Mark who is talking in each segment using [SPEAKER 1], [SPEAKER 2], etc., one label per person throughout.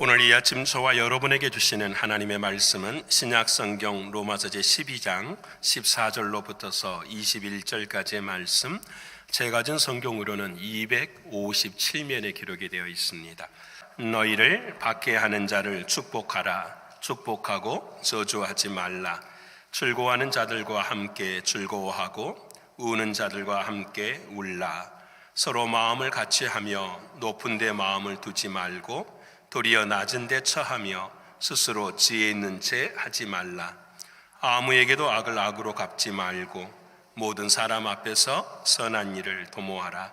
[SPEAKER 1] 오늘 이 아침 저와 여러분에게 주시는 하나님의 말씀은 신약성경 로마서 제12장 14절로부터서 21절까지의 말씀, 제가 준 성경으로는 257면에 기록이 되어 있습니다. 너희를 박해하는 자를 축복하라. 축복하고 저주하지 말라. 즐거워하는 자들과 함께 즐거워하고 우는 자들과 함께 울라. 서로 마음을 같이 하며 높은 데 마음을 두지 말고 도리어 낮은 데 처하며 스스로 지혜 있는 채 하지 말라. 아무에게도 악을 악으로 갚지 말고 모든 사람 앞에서 선한 일을 도모하라.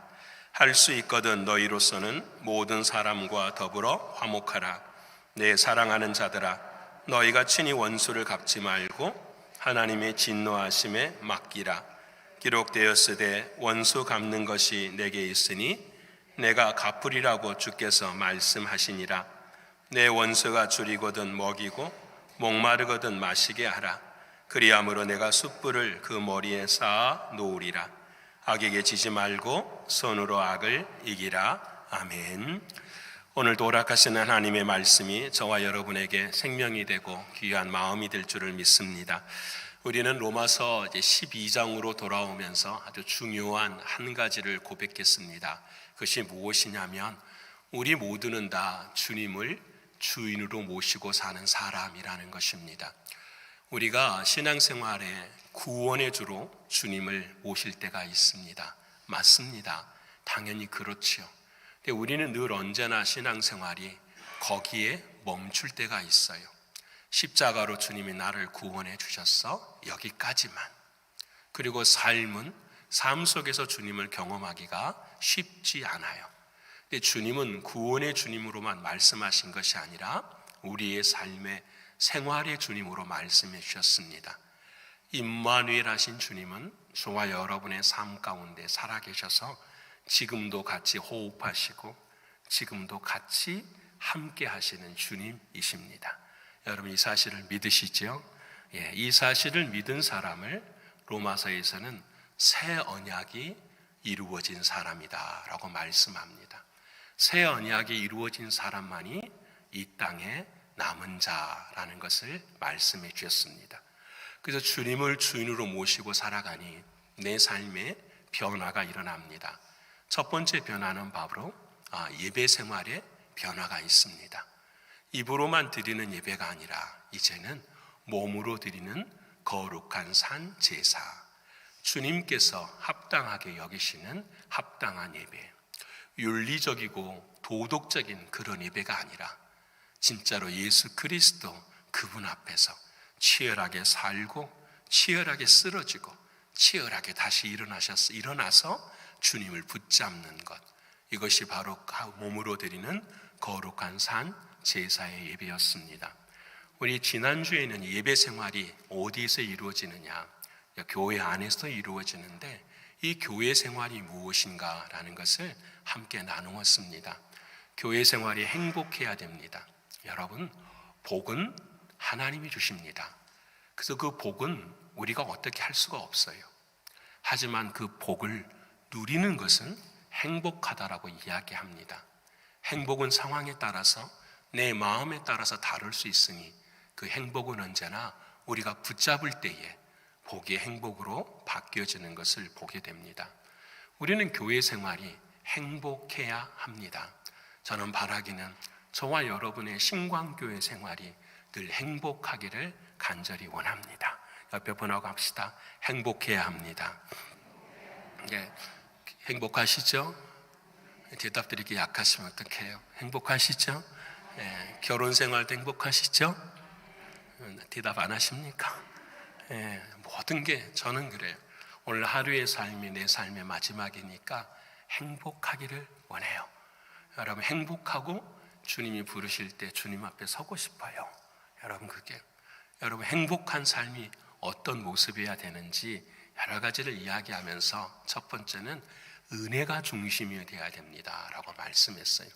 [SPEAKER 1] 할 수 있거든 너희로서는 모든 사람과 더불어 화목하라. 내 사랑하는 자들아, 너희가 친히 원수를 갚지 말고 하나님의 진노하심에 맡기라. 기록되었으되 원수 갚는 것이 내게 있으니 내가 갚으리라고 주께서 말씀하시니라. 내 원수가 줄이거든 먹이고 목마르거든 마시게 하라. 그리함으로 내가 숯불을 그 머리에 쌓아 놓으리라. 악에게 지지 말고 손으로 악을 이기라. 아멘. 오늘도 오락하시는 하나님의 말씀이 저와 여러분에게 생명이 되고 귀한 마음이 될 줄을 믿습니다. 우리는 로마서 12장으로 돌아오면서 아주 중요한 한 가지를 고백했습니다. 그것이 무엇이냐면 우리 모두는 다 주님을 주인으로 모시고 사는 사람이라는 것입니다. 우리가 신앙생활에 구원의 주로 주님을 모실 때가 있습니다. 맞습니다. 당연히 그렇지요. 근데 우리는 늘 언제나 신앙생활이 거기에 멈출 때가 있어요. 십자가로 주님이 나를 구원해 주셨어. 여기까지만. 그리고 삶 속에서 주님을 경험하기가 쉽지 않아요. 근데 주님은 구원의 주님으로만 말씀하신 것이 아니라 우리의 삶의 생활의 주님으로 말씀해 주셨습니다. 임마누엘 하신 주님은 저와 여러분의 삶 가운데 살아계셔서 지금도 같이 호흡하시고 지금도 같이 함께 하시는 주님이십니다. 여러분 이 사실을 믿으시죠? 이 사실을 믿은 사람을 로마서에서는 새 언약이 이루어진 사람이다 라고 말씀합니다. 새 언약이 이루어진 사람만이 이 땅에 남은 자라는 것을 말씀해 주셨습니다. 그래서 주님을 주인으로 모시고 살아가니 내 삶에 변화가 일어납니다. 첫 번째 변화는 바로 예배 생활에 변화가 있습니다. 입으로만 드리는 예배가 아니라 이제는 몸으로 드리는 거룩한 산 제사, 주님께서 합당하게 여기시는 합당한 예배, 윤리적이고 도덕적인 그런 예배가 아니라 진짜로 예수 그리스도 그분 앞에서 치열하게 살고 치열하게 쓰러지고 치열하게 다시 일어나서 주님을 붙잡는 것, 이것이 바로 몸으로 드리는 거룩한 산 제사의 예배였습니다. 우리 지난주에는 예배 생활이 어디서 이루어지느냐, 교회 안에서 이루어지는데 이 교회 생활이 무엇인가라는 것을 함께 나누었습니다. 교회 생활이 행복해야 됩니다. 여러분, 복은 하나님이 주십니다. 그래서 그 복은 우리가 어떻게 할 수가 없어요. 하지만 그 복을 누리는 것은 행복하다라고 이야기합니다. 행복은 상황에 따라서 내 마음에 따라서 다를 수 있으니 그 행복은 언제나 우리가 붙잡을 때에 복이 행복으로 바뀌어지는 것을 보게 됩니다. 우리는 교회 생활이 행복해야 합니다. 저는 바라기는 저와 여러분의 신광교회 생활이 늘 행복하기를 간절히 원합니다. 옆에 분하고 합시다. 행복해야 합니다. 행복하시죠? 대답 드리기 약하시면 어떡해요? 행복하시죠? 결혼 생활도 행복하시죠? 대답 안 하십니까? 모든 게 저는 그래요. 오늘 하루의 삶이 내 삶의 마지막이니까 행복하기를 원해요. 여러분 행복하고 주님이 부르실 때 주님 앞에 서고 싶어요. 여러분 행복한 삶이 어떤 모습이어야 되는지 여러 가지를 이야기하면서 첫 번째는 은혜가 중심이 되어야 됩니다 라고 말씀했어요.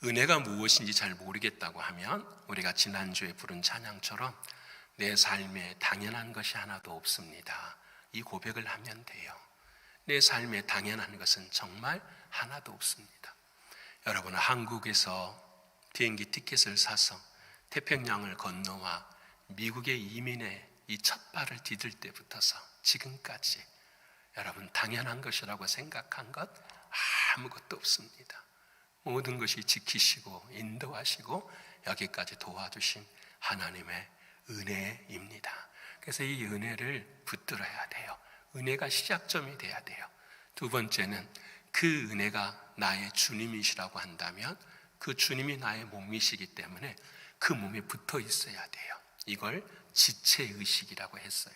[SPEAKER 1] 은혜가 무엇인지 잘 모르겠다고 하면 우리가 지난주에 부른 찬양처럼 내 삶에 당연한 것이 하나도 없습니다, 이 고백을 하면 돼요. 내 삶에 당연한 것은 정말 하나도 없습니다. 여러분, 한국에서 비행기 티켓을 사서 태평양을 건너와 미국의 이민의 이 첫 발을 디딜 때부터서 지금까지 여러분 당연한 것이라고 생각한 것 아무것도 없습니다. 모든 것이 지키시고 인도하시고 여기까지 도와주신 하나님의 은혜입니다. 그래서 이 은혜를 붙들어야 돼요. 은혜가 시작점이 돼야 돼요. 두 번째는 그 은혜가 나의 주님이시라고 한다면 그 주님이 나의 몸이시기 때문에 그 몸에 붙어 있어야 돼요. 이걸 지체의식이라고 했어요.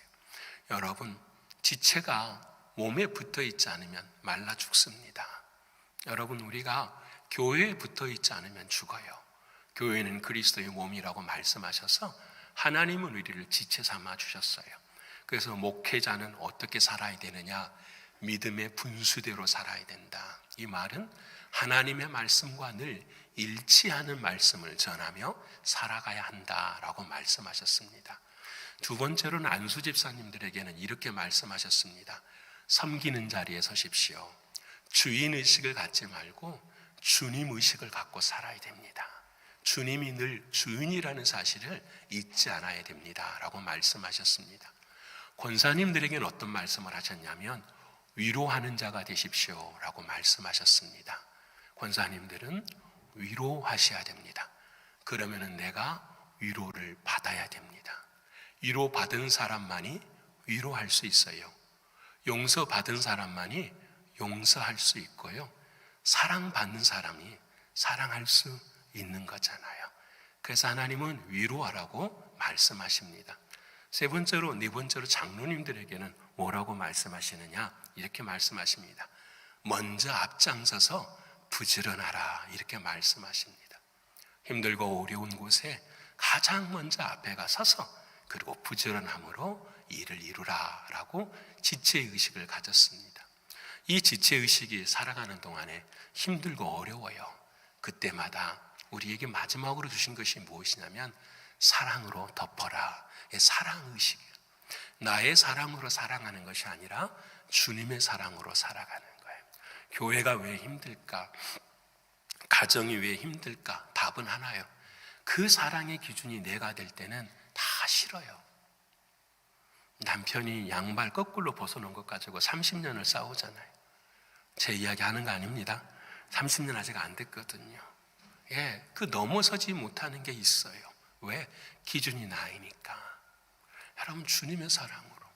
[SPEAKER 1] 여러분, 지체가 몸에 붙어 있지 않으면 말라 죽습니다. 여러분, 우리가 교회에 붙어 있지 않으면 죽어요. 교회는 그리스도의 몸이라고 말씀하셔서 하나님은 우리를 지체 삼아 주셨어요. 그래서 목회자는 어떻게 살아야 되느냐? 믿음의 분수대로 살아야 된다. 이 말은 하나님의 말씀과 늘 일치하는 말씀을 전하며 살아가야 한다라고 말씀하셨습니다. 두 번째로는 안수 집사님들에게는 이렇게 말씀하셨습니다. 섬기는 자리에 서십시오. 주인의식을 갖지 말고 주님의식을 갖고 살아야 됩니다. 주님이 늘 주인이라는 사실을 잊지 않아야 됩니다 라고 말씀하셨습니다. 권사님들에게는 어떤 말씀을 하셨냐면 위로하는 자가 되십시오 라고 말씀하셨습니다. 권사님들은 위로하셔야 됩니다. 그러면 내가 위로를 받아야 됩니다. 위로받은 사람만이 위로할 수 있어요. 용서받은 사람만이 용서할 수 있고요. 사랑받는 사람이 사랑할 수 있는 거잖아요. 그래서 하나님은 위로하라고 말씀하십니다. 세 번째로, 네 번째로 장로님들에게는 뭐라고 말씀하시느냐? 이렇게 말씀하십니다. 먼저 앞장서서 부지런하라 이렇게 말씀하십니다. 힘들고 어려운 곳에 가장 먼저 앞에 가 서서 그리고 부지런함으로 일을 이루라 라고 지체의식을 가졌습니다. 이 지체의식이 살아가는 동안에 힘들고 어려워요. 그때마다 우리에게 마지막으로 주신 것이 무엇이냐면 사랑으로 덮어라. 사랑의식이에요. 나의 사랑으로 사랑하는 것이 아니라 주님의 사랑으로 살아가는 거예요. 교회가 왜 힘들까? 가정이 왜 힘들까? 답은 하나요. 그 사랑의 기준이 내가 될 때는 다 싫어요. 남편이 양말 거꾸로 벗어놓은 것 가지고 30년을 싸우잖아요. 제 이야기 하는 거 아닙니다. 30년 아직 안 됐거든요. 예, 그 넘어서지 못하는 게 있어요. 왜? 기준이 나이니까. 여러분, 주님의 사랑으로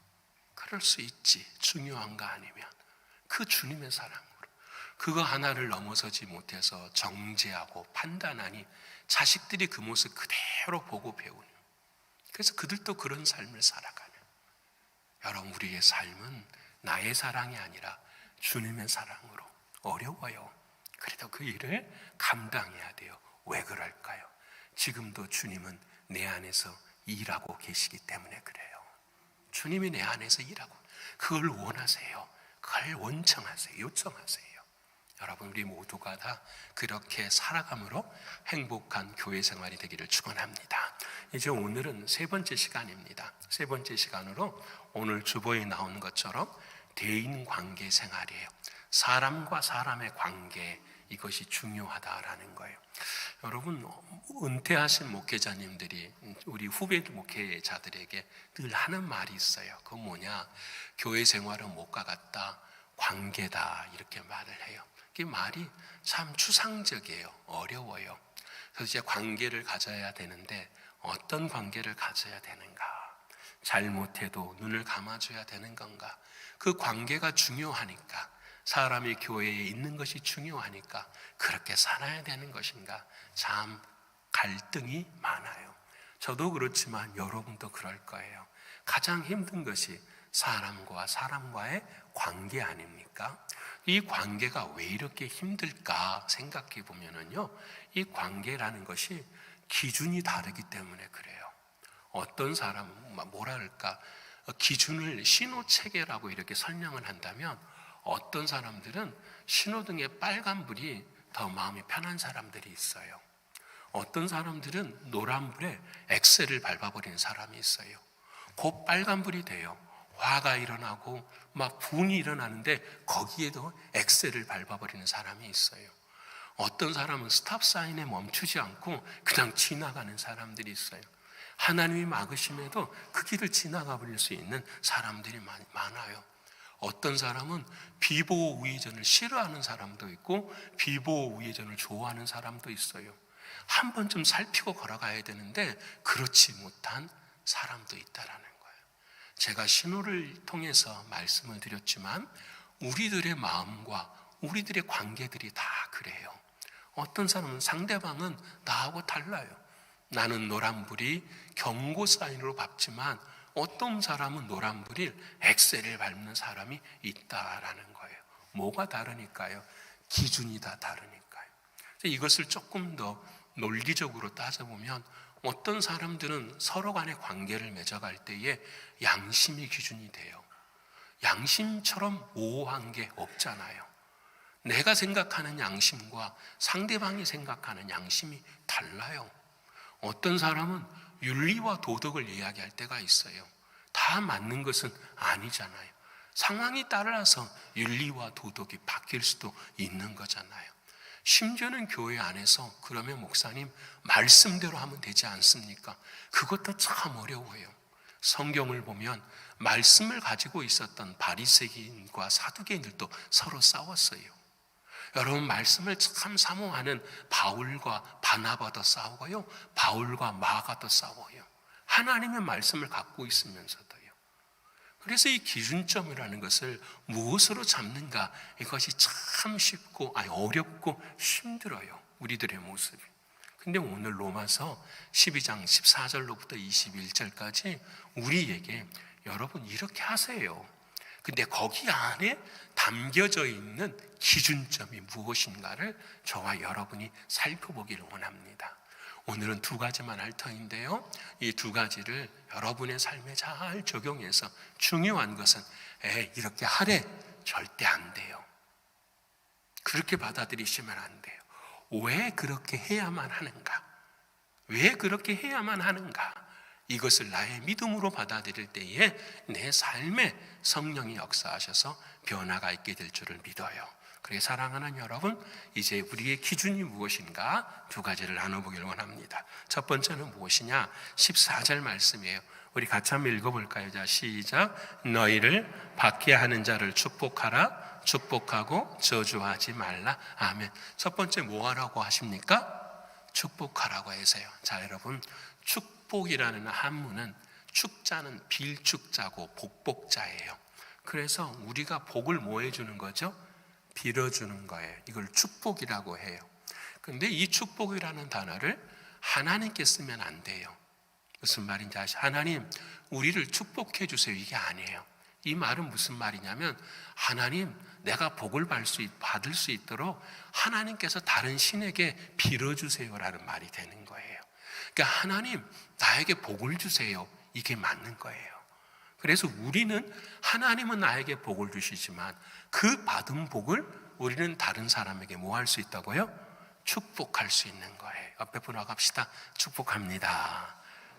[SPEAKER 1] 그럴 수 있지. 중요한가 아니면 그 주님의 사랑으로 그거 하나를 넘어서지 못해서 정죄하고 판단하니 자식들이 그 모습 그대로 보고 배우는, 그래서 그들도 그런 삶을 살아가는, 여러분, 우리의 삶은 나의 사랑이 아니라 주님의 사랑으로 어려워요. 그래도 그 일을 감당해야 돼요. 왜 그럴까요? 지금도 주님은 내 안에서 일하고 계시기 때문에 그래요. 주님이 내 안에서 일하고, 그걸 원하세요. 그걸 원청하세요. 요청하세요. 여러분, 우리 모두가 다 그렇게 살아감으로 행복한 교회 생활이 되기를 축원합니다. 이제 오늘은 세 번째 시간입니다. 세 번째 시간으로 오늘 주보에 나오는 것처럼 대인 관계 생활이에요. 사람과 사람의 관계, 이것이 중요하다라는 거예요. 여러분, 은퇴하신 목회자님들이 우리 후배 목회자들에게 늘 하는 말이 있어요. 그건 뭐냐? 교회 생활은 못과 같다, 관계다, 이렇게 말을 해요. 이 말이 참 추상적이에요. 어려워요. 그래서 이제 관계를 가져야 되는데 어떤 관계를 가져야 되는가? 잘못해도 눈을 감아줘야 되는 건가? 그 관계가 중요하니까, 사람이 교회에 있는 것이 중요하니까 그렇게 살아야 되는 것인가? 참 갈등이 많아요. 저도 그렇지만 여러분도 그럴 거예요. 가장 힘든 것이 사람과 사람과의 관계 아닙니까? 이 관계가 왜 이렇게 힘들까 생각해 보면은요, 이 관계라는 것이 기준이 다르기 때문에 그래요. 어떤 사람은 뭐라 그럴까? 기준을 신호체계라고 이렇게 설명을 한다면, 어떤 사람들은 신호등의 빨간불이 더 마음이 편한 사람들이 있어요. 어떤 사람들은 노란불에 엑셀을 밟아버리는 사람이 있어요. 곧 빨간불이 돼요. 화가 일어나고 막 분이 일어나는데 거기에도 엑셀을 밟아버리는 사람이 있어요. 어떤 사람은 스탑 사인에 멈추지 않고 그냥 지나가는 사람들이 있어요. 하나님이 막으심에도 그 길을 지나가 버릴 수 있는 사람들이 많아요. 어떤 사람은 비보호 우회전을 싫어하는 사람도 있고 비보호 우회전을 좋아하는 사람도 있어요. 한 번쯤 살피고 걸어가야 되는데 그렇지 못한 사람도 있다라는 거예요. 제가 신호를 통해서 말씀을 드렸지만 우리들의 마음과 우리들의 관계들이 다 그래요. 어떤 사람은 상대방은 나하고 달라요. 나는 노란불이 경고 사인으로 밟지만 어떤 사람은 노란불이 엑셀을 밟는 사람이 있다라는 거예요. 뭐가 다르니까요? 기준이 다 다르니까요. 이것을 조금 더 논리적으로 따져보면 어떤 사람들은 서로 간의 관계를 맺어갈 때에 양심이 기준이 돼요. 양심처럼 모호한 게 없잖아요. 내가 생각하는 양심과 상대방이 생각하는 양심이 달라요. 어떤 사람은 윤리와 도덕을 이야기할 때가 있어요. 다 맞는 것은 아니잖아요. 상황이 따라서 윤리와 도덕이 바뀔 수도 있는 거잖아요. 심지어는 교회 안에서 그러면 목사님 말씀대로 하면 되지 않습니까? 그것도 참 어려워요. 성경을 보면 말씀을 가지고 있었던 바리새인과 사두개인들도 서로 싸웠어요. 여러분 말씀을 참 사모하는 바울과 바나바도 싸우고요, 바울과 마가도 싸워요. 하나님의 말씀을 갖고 있으면서도요. 그래서 이 기준점이라는 것을 무엇으로 잡는가, 이것이 참 쉽고 어렵고 힘들어요. 우리들의 모습이. 근데 오늘 로마서 12장 14절로부터 21절까지 우리에게 여러분 이렇게 하세요. 근데 거기 안에 담겨져 있는 기준점이 무엇인가를 저와 여러분이 살펴보기를 원합니다. 오늘은 두 가지만 할 터인데요, 이 두 가지를 여러분의 삶에 잘 적용해서, 중요한 것은 이렇게 하래 절대 안 돼요. 그렇게 받아들이시면 안 돼요. 왜 그렇게 해야만 하는가? 왜 그렇게 해야만 하는가? 이것을 나의 믿음으로 받아들일 때에 내 삶에 성령이 역사하셔서 변화가 있게 될 줄을 믿어요. 그래서 사랑하는 여러분, 이제 우리의 기준이 무엇인가 두 가지를 나눠보기를 원합니다. 첫 번째는 무엇이냐? 14절 말씀이에요. 우리 같이 한번 읽어볼까요? 자, 시작. 너희를 박해하는 자를 축복하라. 축복하고 저주하지 말라. 아멘. 첫 번째 뭐 하라고 하십니까? 축복하라고 해서요. 자, 여러분, 축복이라는 한문은 축자는 빌축자고 복복자예요. 그래서 우리가 복을 뭐 해주는 거죠? 빌어주는 거예요. 이걸 축복이라고 해요. 근데 이 축복이라는 단어를 하나님께 쓰면 안 돼요. 무슨 말인지 아시죠? 하나님, 우리를 축복해 주세요. 이게 아니에요. 이 말은 무슨 말이냐면, 하나님, 내가 복을 받을 수 있도록 하나님께서 다른 신에게 빌어주세요라는 말이 되는 거예요. 그러니까 하나님, 나에게 복을 주세요. 이게 맞는 거예요. 그래서 우리는, 하나님은 나에게 복을 주시지만 그 받은 복을 우리는 다른 사람에게 뭐 할 수 있다고요? 축복할 수 있는 거예요. 옆에 분하고 갑시다. 축복합니다.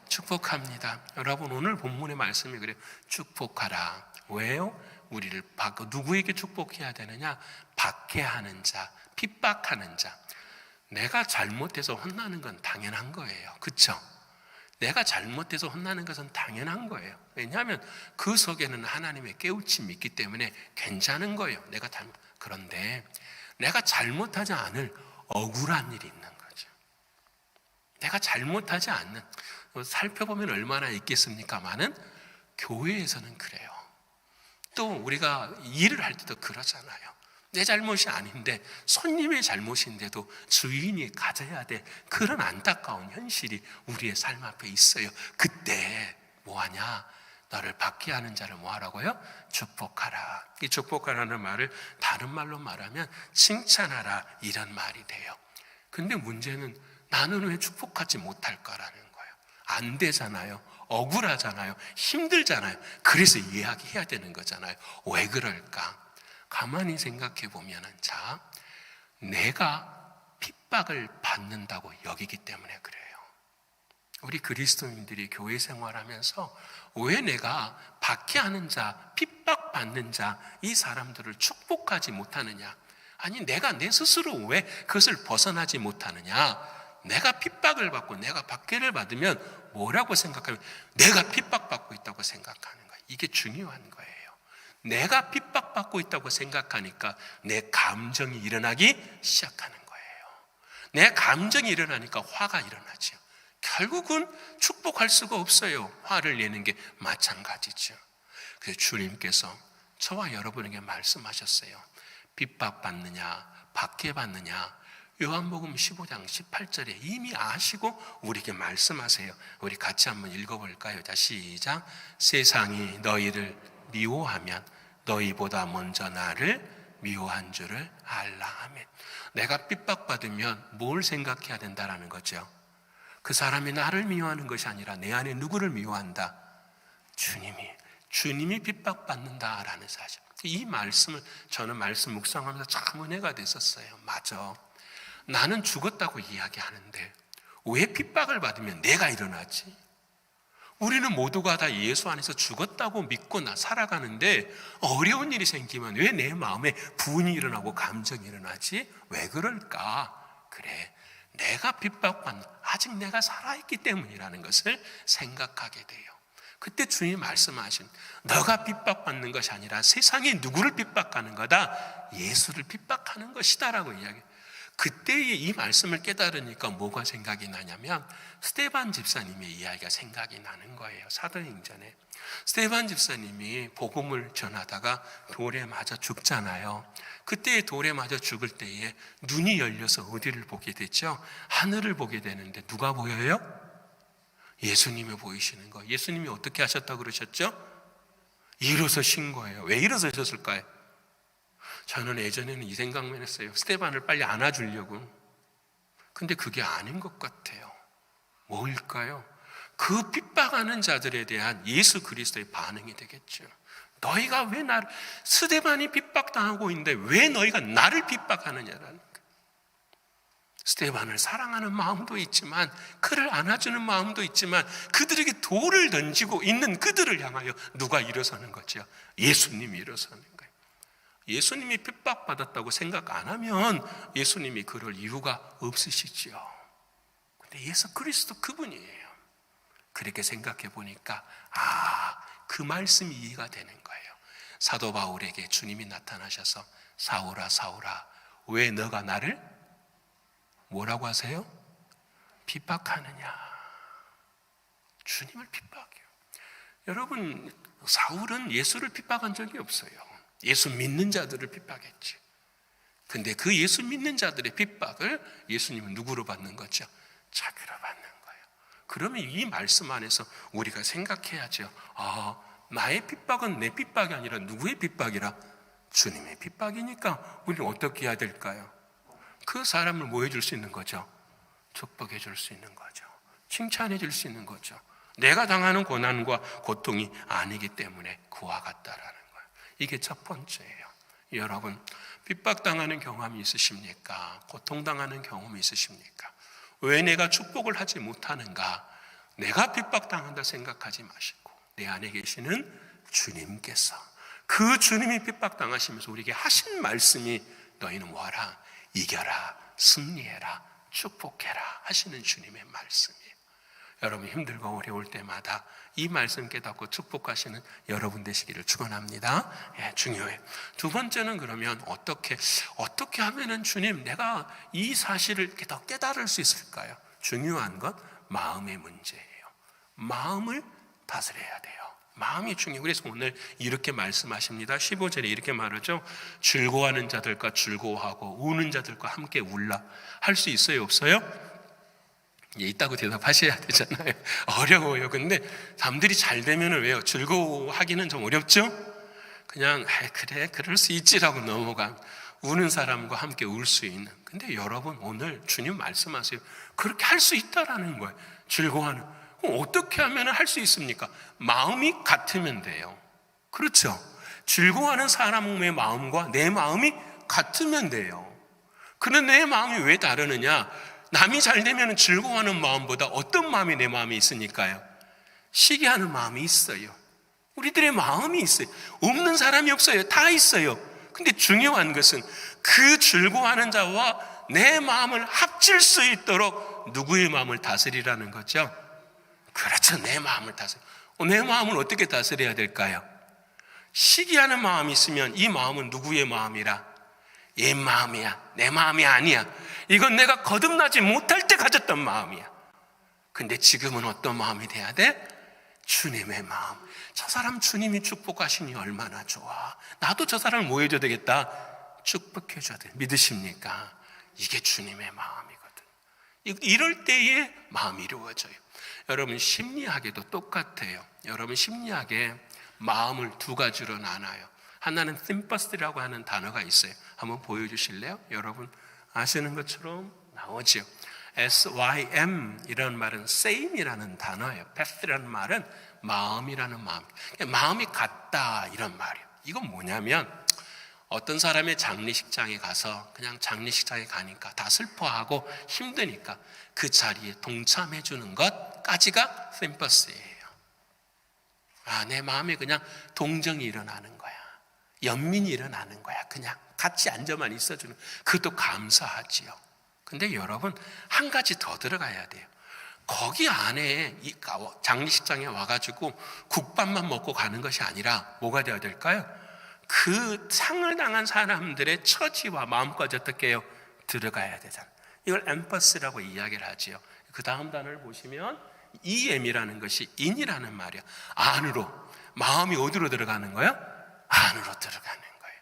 [SPEAKER 1] 축복합니다. 여러분, 오늘 본문의 말씀이 그래요. 축복하라. 왜요? 우리를 누구에게 축복해야 되느냐? 박해하는 자, 핍박하는 자. 내가 잘못해서 혼나는 건 당연한 거예요. 그렇죠? 내가 잘못해서 혼나는 것은 당연한 거예요. 왜냐하면 그 속에는 하나님의 깨우침이 있기 때문에 괜찮은 거예요. 그런데 내가 잘못하지 않을 억울한 일이 있는 거죠. 내가 잘못하지 않는, 살펴보면 얼마나 있겠습니까마는 교회에서는 그래요. 또 우리가 일을 할 때도 그러잖아요. 내 잘못이 아닌데 손님의 잘못인데도 주인이 가져야 돼. 그런 안타까운 현실이 우리의 삶 앞에 있어요. 그때 뭐하냐? 너를 박해하는 자를 뭐하라고요? 축복하라. 이 축복하라는 말을 다른 말로 말하면 칭찬하라, 이런 말이 돼요. 근데 문제는 나는 왜 축복하지 못할까라는 거예요. 안 되잖아요. 억울하잖아요. 힘들잖아요. 그래서 이야기해야 되는 거잖아요. 왜 그럴까? 가만히 생각해 보면은, 자, 내가 핍박을 받는다고 여기기 때문에 그래요. 우리 그리스도인들이 교회 생활하면서 왜 내가 박해하는 자, 핍박받는 자, 이 사람들을 축복하지 못하느냐? 아니, 내가 내 스스로 왜 그것을 벗어나지 못하느냐? 내가 핍박을 받고 내가 박해를 받으면 뭐라고 생각하면 내가 핍박받고 있다고 생각하는 거예요. 이게 중요한 거예요. 내가 핍박받고 있다고 생각하니까 내 감정이 일어나기 시작하는 거예요. 내 감정이 일어나니까 화가 일어나죠. 결국은 축복할 수가 없어요. 화를 내는 게 마찬가지죠. 그래서 주님께서 저와 여러분에게 말씀하셨어요. 핍박받느냐, 박해받느냐, 요한복음 15장 18절에 이미 아시고 우리에게 말씀하세요. 우리 같이 한번 읽어볼까요? 자, 시작. 세상이 너희를 미워하면 너희보다 먼저 나를 미워한 줄을 알라. 아멘. 내가 핍박받으면 뭘 생각해야 된다라는 거죠. 그 사람이 나를 미워하는 것이 아니라 내 안에 누구를 미워한다? 주님이 핍박받는다라는 사실. 이 말씀을 저는 말씀 묵상하면서 참 은혜가 됐었어요. 맞아. 나는 죽었다고 이야기하는데 왜 핍박을 받으면 내가 일어나지? 우리는 모두가 다 예수 안에서 죽었다고 믿고 살아가는데 어려운 일이 생기면 왜 내 마음에 분이 일어나고 감정이 일어나지? 왜 그럴까? 그래, 내가 핍박받는, 아직 내가 살아있기 때문이라는 것을 생각하게 돼요. 그때 주님이 말씀하신, 너가 핍박받는 것이 아니라 세상이 누구를 핍박하는 거다? 예수를 핍박하는 것이다라고 이야기해요. 그때의 이 말씀을 깨달으니까 뭐가 생각이 나냐면 스데반 집사님의 이야기가 생각이 나는 거예요. 사도행전에 스데반 집사님이 복음을 전하다가 돌에 맞아 죽잖아요. 그때 돌에 맞아 죽을 때에 눈이 열려서 어디를 보게 됐죠? 하늘을 보게 되는데 누가 보여요? 예수님이 보이시는 거예요. 예수님이 어떻게 하셨다고 그러셨죠? 일어서신 거예요. 왜 일어서셨을까요? 저는 예전에는 이 생각만 했어요. 스데반을 빨리 안아주려고. 근데 그게 아닌 것 같아요. 뭘까요? 그 핍박하는 자들에 대한 예수 그리스도의 반응이 되겠죠. 너희가 왜 나를, 스데반이 핍박당하고 있는데 왜 너희가 나를 핍박하느냐라는 거예요. 스데반을 사랑하는 마음도 있지만, 그를 안아주는 마음도 있지만, 그들에게 돌을 던지고 있는 그들을 향하여 누가 일어서는 거죠? 예수님이 일어서는 거예요. 예수님이 핍박받았다고 생각 안 하면 예수님이 그럴 이유가 없으시죠. 근데 예수 그리스도 그분이에요. 그렇게 생각해 보니까 그 말씀이 이해가 되는 거예요. 사도 바울에게 주님이 나타나셔서 사울아 사울아 왜 너가 나를 뭐라고 하세요? 핍박하느냐. 주님을 핍박해요. 여러분, 사울은 예수를 핍박한 적이 없어요. 예수 믿는 자들을 핍박했지. 근데 그 예수 믿는 자들의 핍박을 예수님은 누구로 받는 거죠? 자기로 받는 거예요. 그러면 이 말씀 안에서 우리가 생각해야죠. 나의 핍박은 내 핍박이 아니라 누구의 핍박이라? 주님의 핍박이니까 우리는 어떻게 해야 될까요? 그 사람을 뭐 해줄 수 있는 거죠? 축복해 줄 수 있는 거죠. 칭찬해 줄 수 있는 거죠. 내가 당하는 고난과 고통이 아니기 때문에 그와 같다라는 거예요. 이게 첫 번째예요. 여러분, 핍박당하는 경험이 있으십니까? 고통당하는 경험이 있으십니까? 왜 내가 축복을 하지 못하는가? 내가 핍박당한다 생각하지 마시고 내 안에 계시는 주님께서, 그 주님이 핍박당하시면서 우리에게 하신 말씀이 너희는 뭐하라? 이겨라, 승리해라, 축복해라 하시는 주님의 말씀이에요. 여러분, 힘들고 어려울 때마다 이 말씀 깨닫고 축복하시는 여러분 되시기를 축원합니다. 중요해요. 두 번째는 그러면 어떻게 하면은 주님, 내가 이 사실을 더 깨달을 수 있을까요? 중요한 건 마음의 문제예요. 마음을 다스려야 돼요. 마음이 중요해요. 그래서 오늘 이렇게 말씀하십니다. 15절에 이렇게 말하죠. 즐거워하는 자들과 즐거워하고 우는 자들과 함께 울라. 할 수 있어요? 없어요? 있다고 대답하셔야 되잖아요. 어려워요. 근데 남들이 잘 되면 왜요? 즐거워하기는 좀 어렵죠? 그냥 그래 그럴 수 있지라고 넘어가. 우는 사람과 함께 울 수 있는. 근데 여러분, 오늘 주님 말씀하세요. 그렇게 할 수 있다라는 거예요. 즐거워하는. 어떻게 하면 할 수 있습니까? 마음이 같으면 돼요. 그렇죠? 즐거워하는 사람의 마음과 내 마음이 같으면 돼요. 그런데 내 마음이 왜 다르느냐? 남이 잘 되면 즐거워하는 마음보다 어떤 마음이 내 마음에 있으니까요? 시기하는 마음이 있어요. 우리들의 마음이 있어요. 없는 사람이 없어요. 다 있어요. 근데 중요한 것은 그 즐거워하는 자와 내 마음을 합칠 수 있도록 누구의 마음을 다스리라는 거죠? 그렇죠. 내 마음을 다스려. 내 마음을 어떻게 다스려야 될까요? 시기하는 마음이 있으면 이 마음은 누구의 마음이라? 얘 마음이야. 내 마음이 아니야. 이건 내가 거듭나지 못할 때 가졌던 마음이야. 근데 지금은 어떤 마음이 돼야 돼? 주님의 마음. 저 사람 주님이 축복하시니 얼마나 좋아. 나도 저 사람을 뭐 해줘야 되겠다? 축복해줘야 돼. 믿으십니까? 이게 주님의 마음이거든. 이럴 때에 마음이 이루어져요. 여러분 심리학에도 똑같아요. 여러분 심리학에 마음을 두 가지로 나눠요. 하나는 sympath라고 하는 단어가 있어요. 한번 보여주실래요? 여러분 아시는 것처럼 나오죠. SYM 이라는 말은 same이라는 단어예요. path라는 말은 마음이라는 마음. 마음이 같다 이런 말이에요. 이건 뭐냐면 어떤 사람의 장례식장에 가서 그냥 장례식장에 가니까 다 슬퍼하고 힘드니까 그 자리에 동참해 주는 것까지가 sympath예요. 내 마음에 그냥 동정이 일어나는 거야. 연민이 일어나는 거야. 그냥 같이 앉아만 있어주는. 그것도 감사하지요. 근데 여러분 한 가지 더 들어가야 돼요. 거기 안에 이 장례식장에 와가지고 국밥만 먹고 가는 것이 아니라 뭐가 되어야 될까요? 그 상을 당한 사람들의 처지와 마음까지 어떻게 해요? 들어가야 되잖아요. 이걸 엠퍼스라고 이야기를 하지요. 그 다음 단어를 보시면 EM이라는 것이 인이라는 말이야. 안으로. 마음이 어디로 들어가는 거예요? 안으로 들어가는 거예요.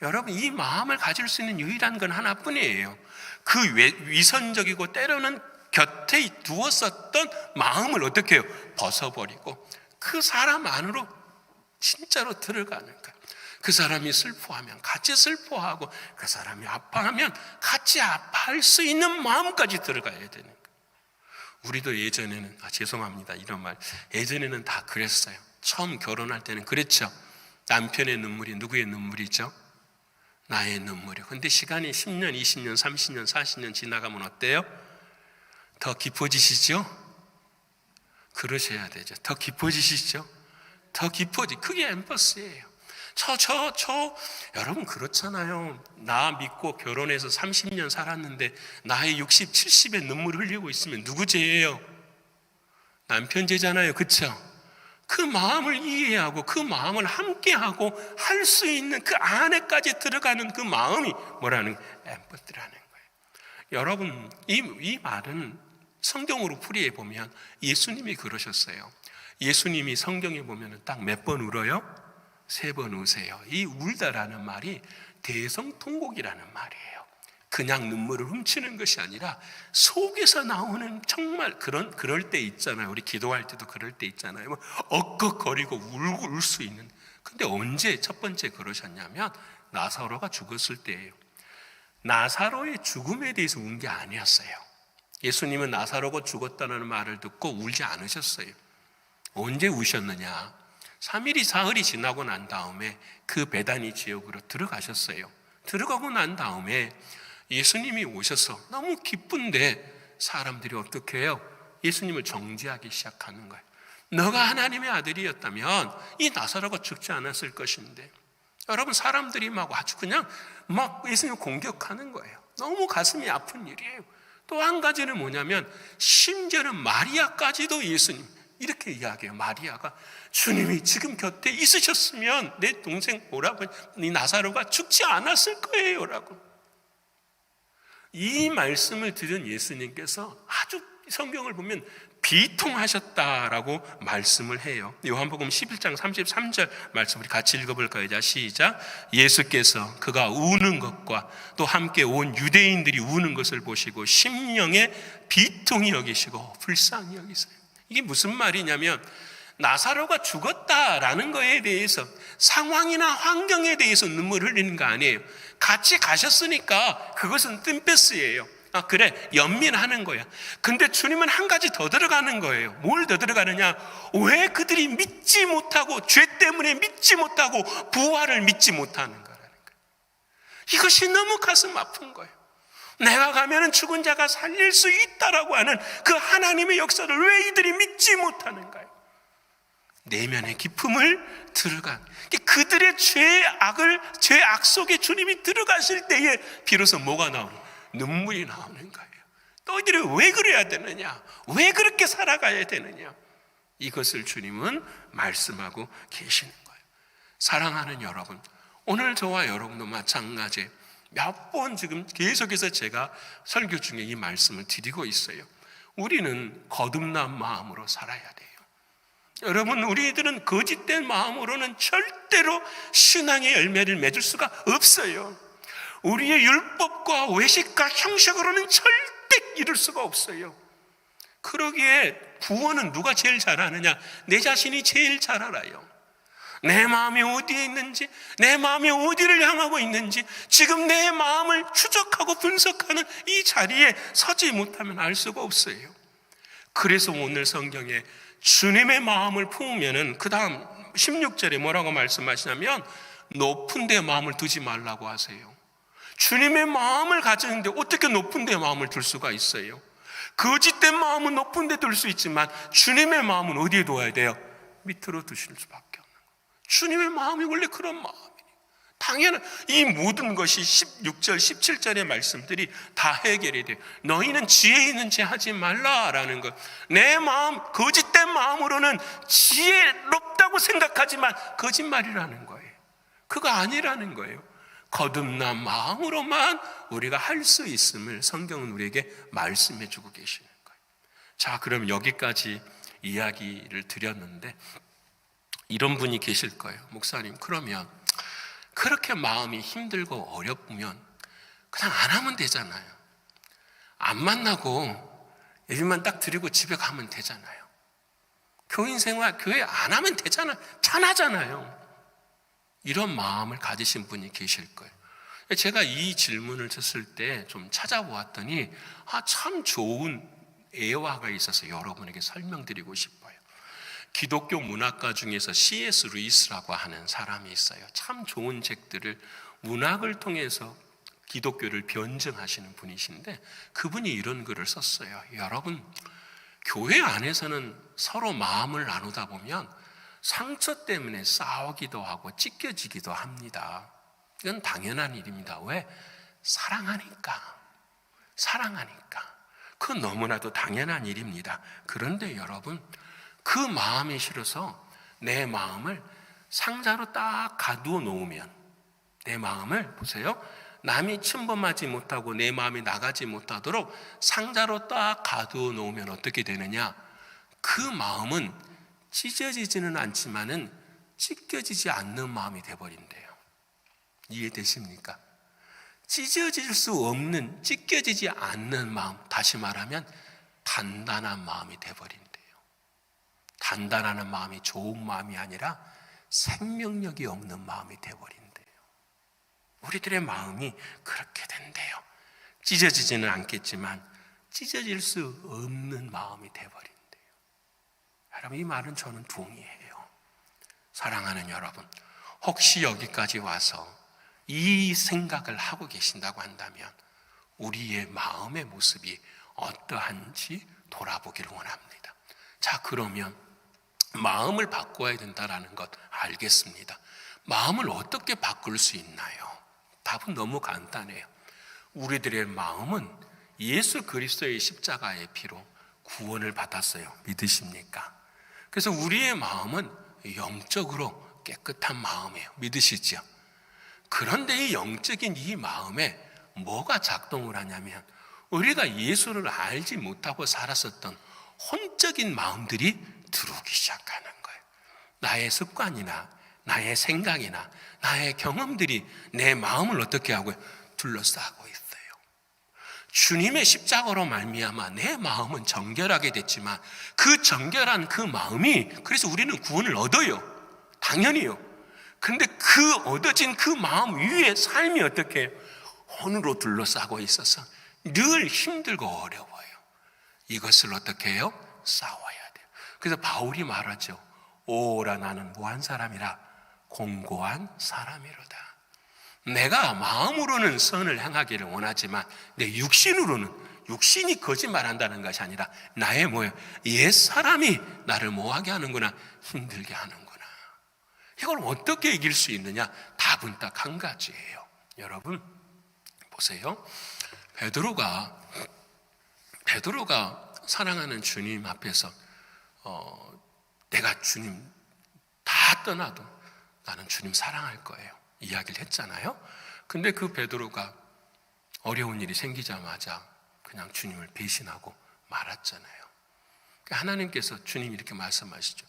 [SPEAKER 1] 여러분 이 마음을 가질 수 있는 유일한 건 하나뿐이에요. 그 위선적이고 때로는 곁에 두었었던 마음을 어떻게 해요? 벗어버리고 그 사람 안으로 진짜로 들어가는 거예요. 그 사람이 슬퍼하면 같이 슬퍼하고 그 사람이 아파하면 같이 아파할 수 있는 마음까지 들어가야 되는 거예요. 우리도 예전에는 죄송합니다 이런 말 예전에는 다 그랬어요. 처음 결혼할 때는 그랬죠. 남편의 눈물이 누구의 눈물이죠? 나의 눈물이요. 근데 시간이 10년, 20년, 30년, 40년 지나가면 어때요? 더 깊어지시죠? 그러셔야 되죠. 더 깊어지시죠? 더 깊어지. 그게 엠퍼스예요. 여러분 그렇잖아요. 나 믿고 결혼해서 30년 살았는데 나의 60, 70에 눈물 흘리고 있으면 누구 죄예요? 남편 죄잖아요. 그렇죠? 그 마음을 이해하고 그 마음을 함께하고 할 수 있는 그 안에까지 들어가는 그 마음이 뭐라는 엠퍼스라는 거예요. 여러분 이 말은 성경으로 풀이해 보면 예수님이 그러셨어요. 예수님이 성경에 보면 딱 몇 번 울어요? 3번 우세요. 이 울다라는 말이 대성통곡이라는 말이에요. 그냥 눈물을 훔치는 것이 아니라 속에서 나오는 정말 그럴 때 있잖아요. 우리 기도할 때도 그럴 때 있잖아요. 뭐 엇걱거리고 울고 울 수 있는. 근데 언제 첫 번째 그러셨냐면 나사로가 죽었을 때예요. 나사로의 죽음에 대해서 운 게 아니었어요. 예수님은 나사로가 죽었다는 말을 듣고 울지 않으셨어요. 언제 우셨느냐? 3일이 사흘이 지나고 난 다음에 그 베다니 지역으로 들어가셨어요. 들어가고 난 다음에 예수님이 오셔서 너무 기쁜데 사람들이 어떻게 해요? 예수님을 정죄하기 시작하는 거예요. 너가 하나님의 아들이었다면 이 나사로가 죽지 않았을 것인데. 여러분 사람들이 아주 그냥 예수님을 공격하는 거예요. 너무 가슴이 아픈 일이에요. 또 한 가지는 뭐냐면 심지어는 마리아까지도 예수님 이렇게 이야기해요. 마리아가 주님이 지금 곁에 있으셨으면 내 동생 이 나사로가 죽지 않았을 거예요 라고. 이 말씀을 들은 예수님께서 아주 성경을 보면 비통하셨다라고 말씀을 해요. 요한복음 11장 33절 말씀 우리 같이 읽어볼까요? 자, 시작. 예수께서 그가 우는 것과 또 함께 온 유대인들이 우는 것을 보시고 심령에 비통히 여기시고 불쌍히 여기세요. 이게 무슨 말이냐면 나사로가 죽었다라는 거에 대해서 상황이나 환경에 대해서 눈물 흘리는 거 아니에요. 같이 가셨으니까 그것은 뜸패스예요. 그래 연민하는 거야. 근데 주님은 한 가지 더 들어가는 거예요. 뭘 더 들어가느냐? 왜 그들이 믿지 못하고 죄 때문에 믿지 못하고 부활을 믿지 못하는 거라는 거예요. 이것이 너무 가슴 아픈 거예요. 내가 가면은 죽은 자가 살릴 수 있다라고 하는 그 하나님의 역사를 왜 이들이 믿지 못하는가요? 내면의 기품을 들어간, 그들의 죄악 속에 주님이 들어가실 때에 비로소 뭐가 나오는, 눈물이 나오는 거예요. 너희들이 왜 그래야 되느냐? 왜 그렇게 살아가야 되느냐? 이것을 주님은 말씀하고 계시는 거예요. 사랑하는 여러분, 오늘 저와 여러분도 마찬가지 몇 번 지금 계속해서 제가 설교 중에 이 말씀을 드리고 있어요. 우리는 거듭난 마음으로 살아야 돼요. 여러분, 우리들은 거짓된 마음으로는 절대로 신앙의 열매를 맺을 수가 없어요. 우리의 율법과 외식과 형식으로는 절대 이룰 수가 없어요. 그러기에 구원은 누가 제일 잘 아느냐? 내 자신이 제일 잘 알아요. 내 마음이 어디에 있는지, 내 마음이 어디를 향하고 있는지, 지금 내 마음을 추적하고 분석하는 이 자리에 서지 못하면 알 수가 없어요. 그래서 오늘 성경에 주님의 마음을 품으면은 그 다음 16절에 뭐라고 말씀하시냐면 높은 데 마음을 두지 말라고 하세요. 주님의 마음을 가졌는데 어떻게 높은 데 마음을 둘 수가 있어요? 거짓된 마음은 높은 데 둘 수 있지만 주님의 마음은 어디에 둬야 돼요? 밑으로 두실 수밖에 없는 거예요. 주님의 마음이 원래 그런 마음이에요. 당연한 이 모든 것이 16절, 17절의 말씀들이 다 해결이 돼요. 너희는 지혜 있는 죄 하지 말라라는 것. 내 마음, 거짓된 마음으로는 지혜롭다고 생각하지만 거짓말이라는 거예요. 그거 아니라는 거예요. 거듭난 마음으로만 우리가 할 수 있음을 성경은 우리에게 말씀해 주고 계시는 거예요. 자, 그럼 여기까지 이야기를 드렸는데 이런 분이 계실 거예요. 목사님, 그러면 그렇게 마음이 힘들고 어렵으면 그냥 안 하면 되잖아요. 안 만나고 예배만 딱 드리고 집에 가면 되잖아요. 교인 생활, 교회 안 하면 되잖아요. 편하잖아요. 이런 마음을 가지신 분이 계실 거예요. 제가 이 질문을 듣을 때 좀 찾아보았더니 참 좋은 애화가 있어서 여러분에게 설명드리고 싶어요. 기독교 문학가 중에서 C.S. 루이스라고 하는 사람이 있어요. 참 좋은 책들을 문학을 통해서 기독교를 변증하시는 분이신데 그분이 이런 글을 썼어요. 여러분, 교회 안에서는 서로 마음을 나누다 보면 상처 때문에 싸우기도 하고 찢겨지기도 합니다. 이건 당연한 일입니다. 왜? 사랑하니까. 그건 너무나도 당연한 일입니다. 그런데 여러분, 그 마음이 싫어서 내 마음을 상자로 딱 가두어 놓으면, 내 마음을 보세요. 남이 침범하지 못하고 내 마음이 나가지 못하도록 상자로 딱 가두어 놓으면 어떻게 되느냐? 그 마음은 찢어지지는 않지만은 찢겨지지 않는 마음이 돼버린대요. 이해되십니까? 찢어질 수 없는, 찢겨지지 않는 마음, 다시 말하면 단단한 마음이 돼버린대요. 단단한 마음이 좋은 마음이 아니라 생명력이 없는 마음이 돼버린대요. 우리들의 마음이 그렇게 된대요. 찢어지지는 않겠지만 찢어질 수 없는 마음이 돼버린대요. 여러분, 이 말은 저는 동의해요. 사랑하는 여러분, 혹시 여기까지 와서 이 생각을 하고 계신다고 한다면 우리의 마음의 모습이 어떠한지 돌아보기를 원합니다. 자, 그러면 마음을 바꿔야 된다는 것 알겠습니다. 마음을 어떻게 바꿀 수 있나요? 답은 너무 간단해요. 우리들의 마음은 예수 그리스도의 십자가의 피로 구원을 받았어요. 믿으십니까? 그래서 우리의 마음은 영적으로 깨끗한 마음이에요. 믿으시죠? 그런데 이 영적인 이 마음에 뭐가 작동을 하냐면 우리가 예수를 알지 못하고 살았었던 혼적인 마음들이 들어오기 시작하는 거예요. 나의 습관이나 나의 생각이나 나의 경험들이 내 마음을 어떻게 하고요? 둘러싸고 있어요. 주님의 십자가로 말미암아 내 마음은 정결하게 됐지만 그 정결한 그 마음이, 그래서 우리는 구원을 얻어요. 당연히요. 근데 그 얻어진 그 마음 위에 삶이 어떻게 혼으로 둘러싸고 있어서 늘 힘들고 어려워요. 이것을 어떻게 해요? 싸워야 돼요. 그래서 바울이 말하죠. 오라 나는 뭐한 사람이라? 공고한 사람이로다. 내가 마음으로는 선을 행하기를 원하지만 내 육신으로는 육신이 거짓말한다는 것이 아니라 나의 옛사람이 나를 뭐하게 하는구나, 힘들게 하는구나. 이걸 어떻게 이길 수 있느냐? 답은 딱 한 가지예요. 여러분 보세요. 베드로가 사랑하는 주님 앞에서 내가 주님 다 떠나도 나는 주님 사랑할 거예요 이야기를 했잖아요. 근데 그 베드로가 어려운 일이 생기자마자 그냥 주님을 배신하고 말았잖아요. 하나님께서 주님이 이렇게 말씀하시죠.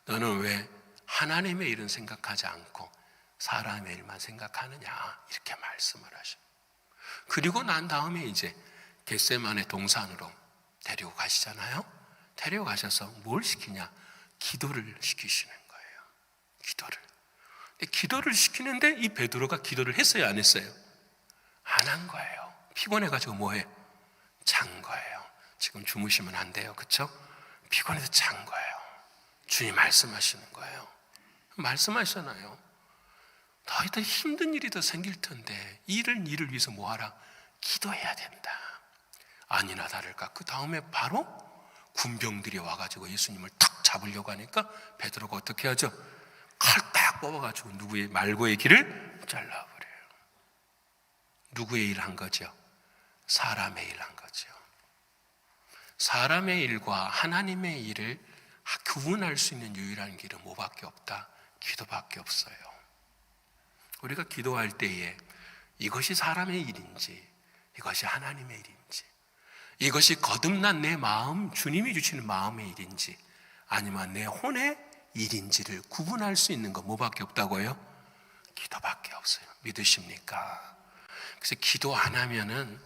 [SPEAKER 1] 너는 왜 하나님의 일은 생각하지 않고 사람의 일만 생각하느냐, 이렇게 말씀을 하셔. 그리고 난 다음에 이제 겟세마네 동산으로 데리고 가시잖아요. 데리고 가셔서 뭘 시키냐? 기도를 시키시는 거예요. 기도를. 근데 기도를 시키는데 이 베드로가 기도를 했어요, 안 했어요? 안 한 거예요. 피곤해가지고 뭐해? 잔 거예요. 지금 주무시면 안 돼요, 그렇죠? 피곤해서 잔 거예요. 주님 말씀하시는 거예요. 말씀하시잖아요. 너희들 힘든 일이 더 생길 텐데 일을 위해서 뭐하라? 기도해야 된다. 아니나 다를까 그 다음에 바로 군병들이 와가지고 예수님을 탁 잡으려고 하니까 베드로가 어떻게 하죠? 칼 딱 뽑아가지고 누구의 말고의 길을 잘라버려요. 누구의 일 한 거죠? 사람의 일 한 거죠. 사람의 일과 하나님의 일을 구분할 수 있는 유일한 길은 뭐밖에 없다? 기도밖에 없어요. 우리가 기도할 때에 이것이 사람의 일인지 이것이 하나님의 일인지, 이것이 거듭난 내 마음, 주님이 주시는 마음의 일인지 아니면 내 혼의 일인지를 구분할 수 있는 건 뭐밖에 없다고요? 기도밖에 없어요. 믿으십니까? 그래서 기도 안 하면은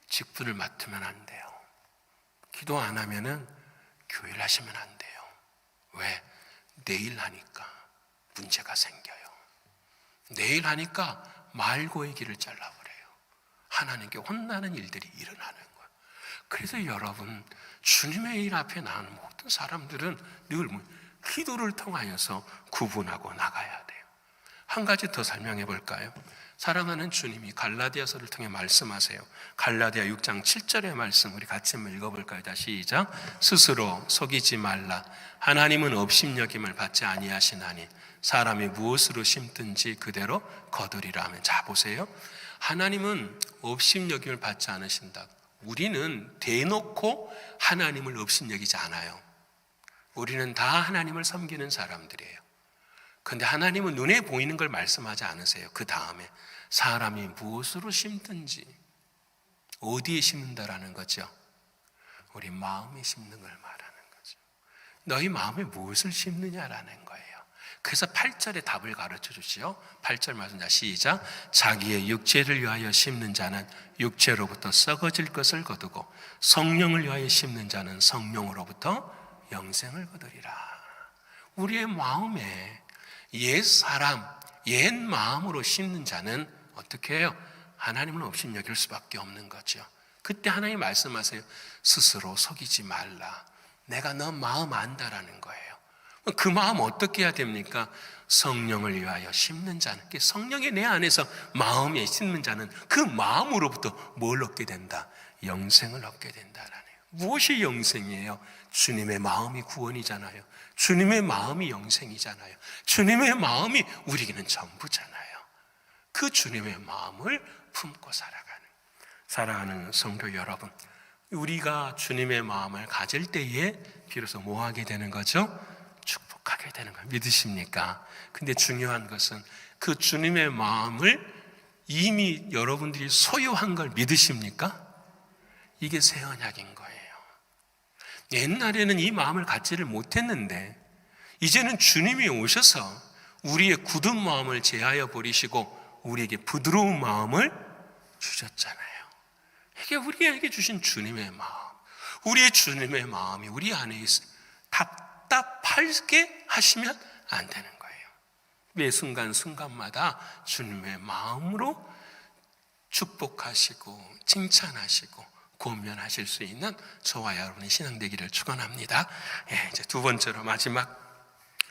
[SPEAKER 1] 직분을 맡으면 안 돼요. 기도 안 하면은 교회를 하시면 안 돼요. 왜? 내일 하니까 문제가 생겨요. 내일 하니까 말고의 길을 잘라버려요. 하나님께 혼나는 일들이 일어나는 거예요. 그래서 여러분, 주님의 일 앞에 나오는 모든 사람들은 늘 기도를 통하여서 구분하고 나가야 돼요. 한 가지 더 설명해 볼까요? 사랑하는 주님이 갈라디아서를 통해 말씀하세요. 갈라디아 6장 7절의 말씀 우리 같이 한번 읽어볼까요? 다시 시작. 스스로 속이지 말라. 하나님은 업신여김을 받지 아니하시나니 사람이 무엇으로 심든지 그대로 거두리라 하면, 자 보세요. 하나님은 업신여김을 받지 않으신다. 우리는 대놓고 하나님을 업신여기지 않아요. 우리는 다 하나님을 섬기는 사람들이에요. 그런데 하나님은 눈에 보이는 걸 말씀하지 않으세요. 그 다음에 사람이 무엇으로 심든지 어디에 심는다라는 거죠? 우리 마음에 심는 걸 말하는 거죠. 너희 마음에 무엇을 심느냐라는 거예요. 그래서 8절의 답을 가르쳐 주시죠. 8절 말씀, 자 시작. 자기의 육체를 위하여 심는 자는 육체로부터 썩어질 것을 거두고 성령을 위하여 심는 자는 성령으로부터 영생을 거두리라. 우리의 마음에 옛 사람, 옛 마음으로 심는 자는 어떻게 해요? 하나님을 업신여길 수밖에 없는 거죠. 그때 하나님 말씀하세요. 스스로 속이지 말라. 내가 너 마음 안다라는 거예요. 그 마음 어떻게 해야 됩니까? 성령을 위하여 심는 자는, 성령이 내 안에서 마음에 심는 자는 그 마음으로부터 뭘 얻게 된다? 영생을 얻게 된다라네요. 무엇이 영생이에요? 주님의 마음이 구원이잖아요. 주님의 마음이 영생이잖아요. 주님의 마음이 우리에게는 전부잖아요. 그 주님의 마음을 품고 살아가는 성도 여러분, 우리가 주님의 마음을 가질 때에 비로소 뭐 하게 되는 거죠? 축복하게 되는 거예요. 믿으십니까? 근데 중요한 것은 그 주님의 마음을 이미 여러분들이 소유한 걸 믿으십니까? 이게 새 언약인 거예요. 옛날에는 이 마음을 갖지를 못했는데 이제는 주님이 오셔서 우리의 굳은 마음을 제하여 버리시고 우리에게 부드러운 마음을 주셨잖아요. 이게 우리에게 주신 주님의 마음, 우리의 주님의 마음이 우리 안에 있어요. 답답하게 하시면 안 되는 거예요. 매 순간순간마다 주님의 마음으로 축복하시고 칭찬하시고 권면하실 수 있는 저와 여러분의 신앙 되기를 축원합니다. 이제 두 번째로 마지막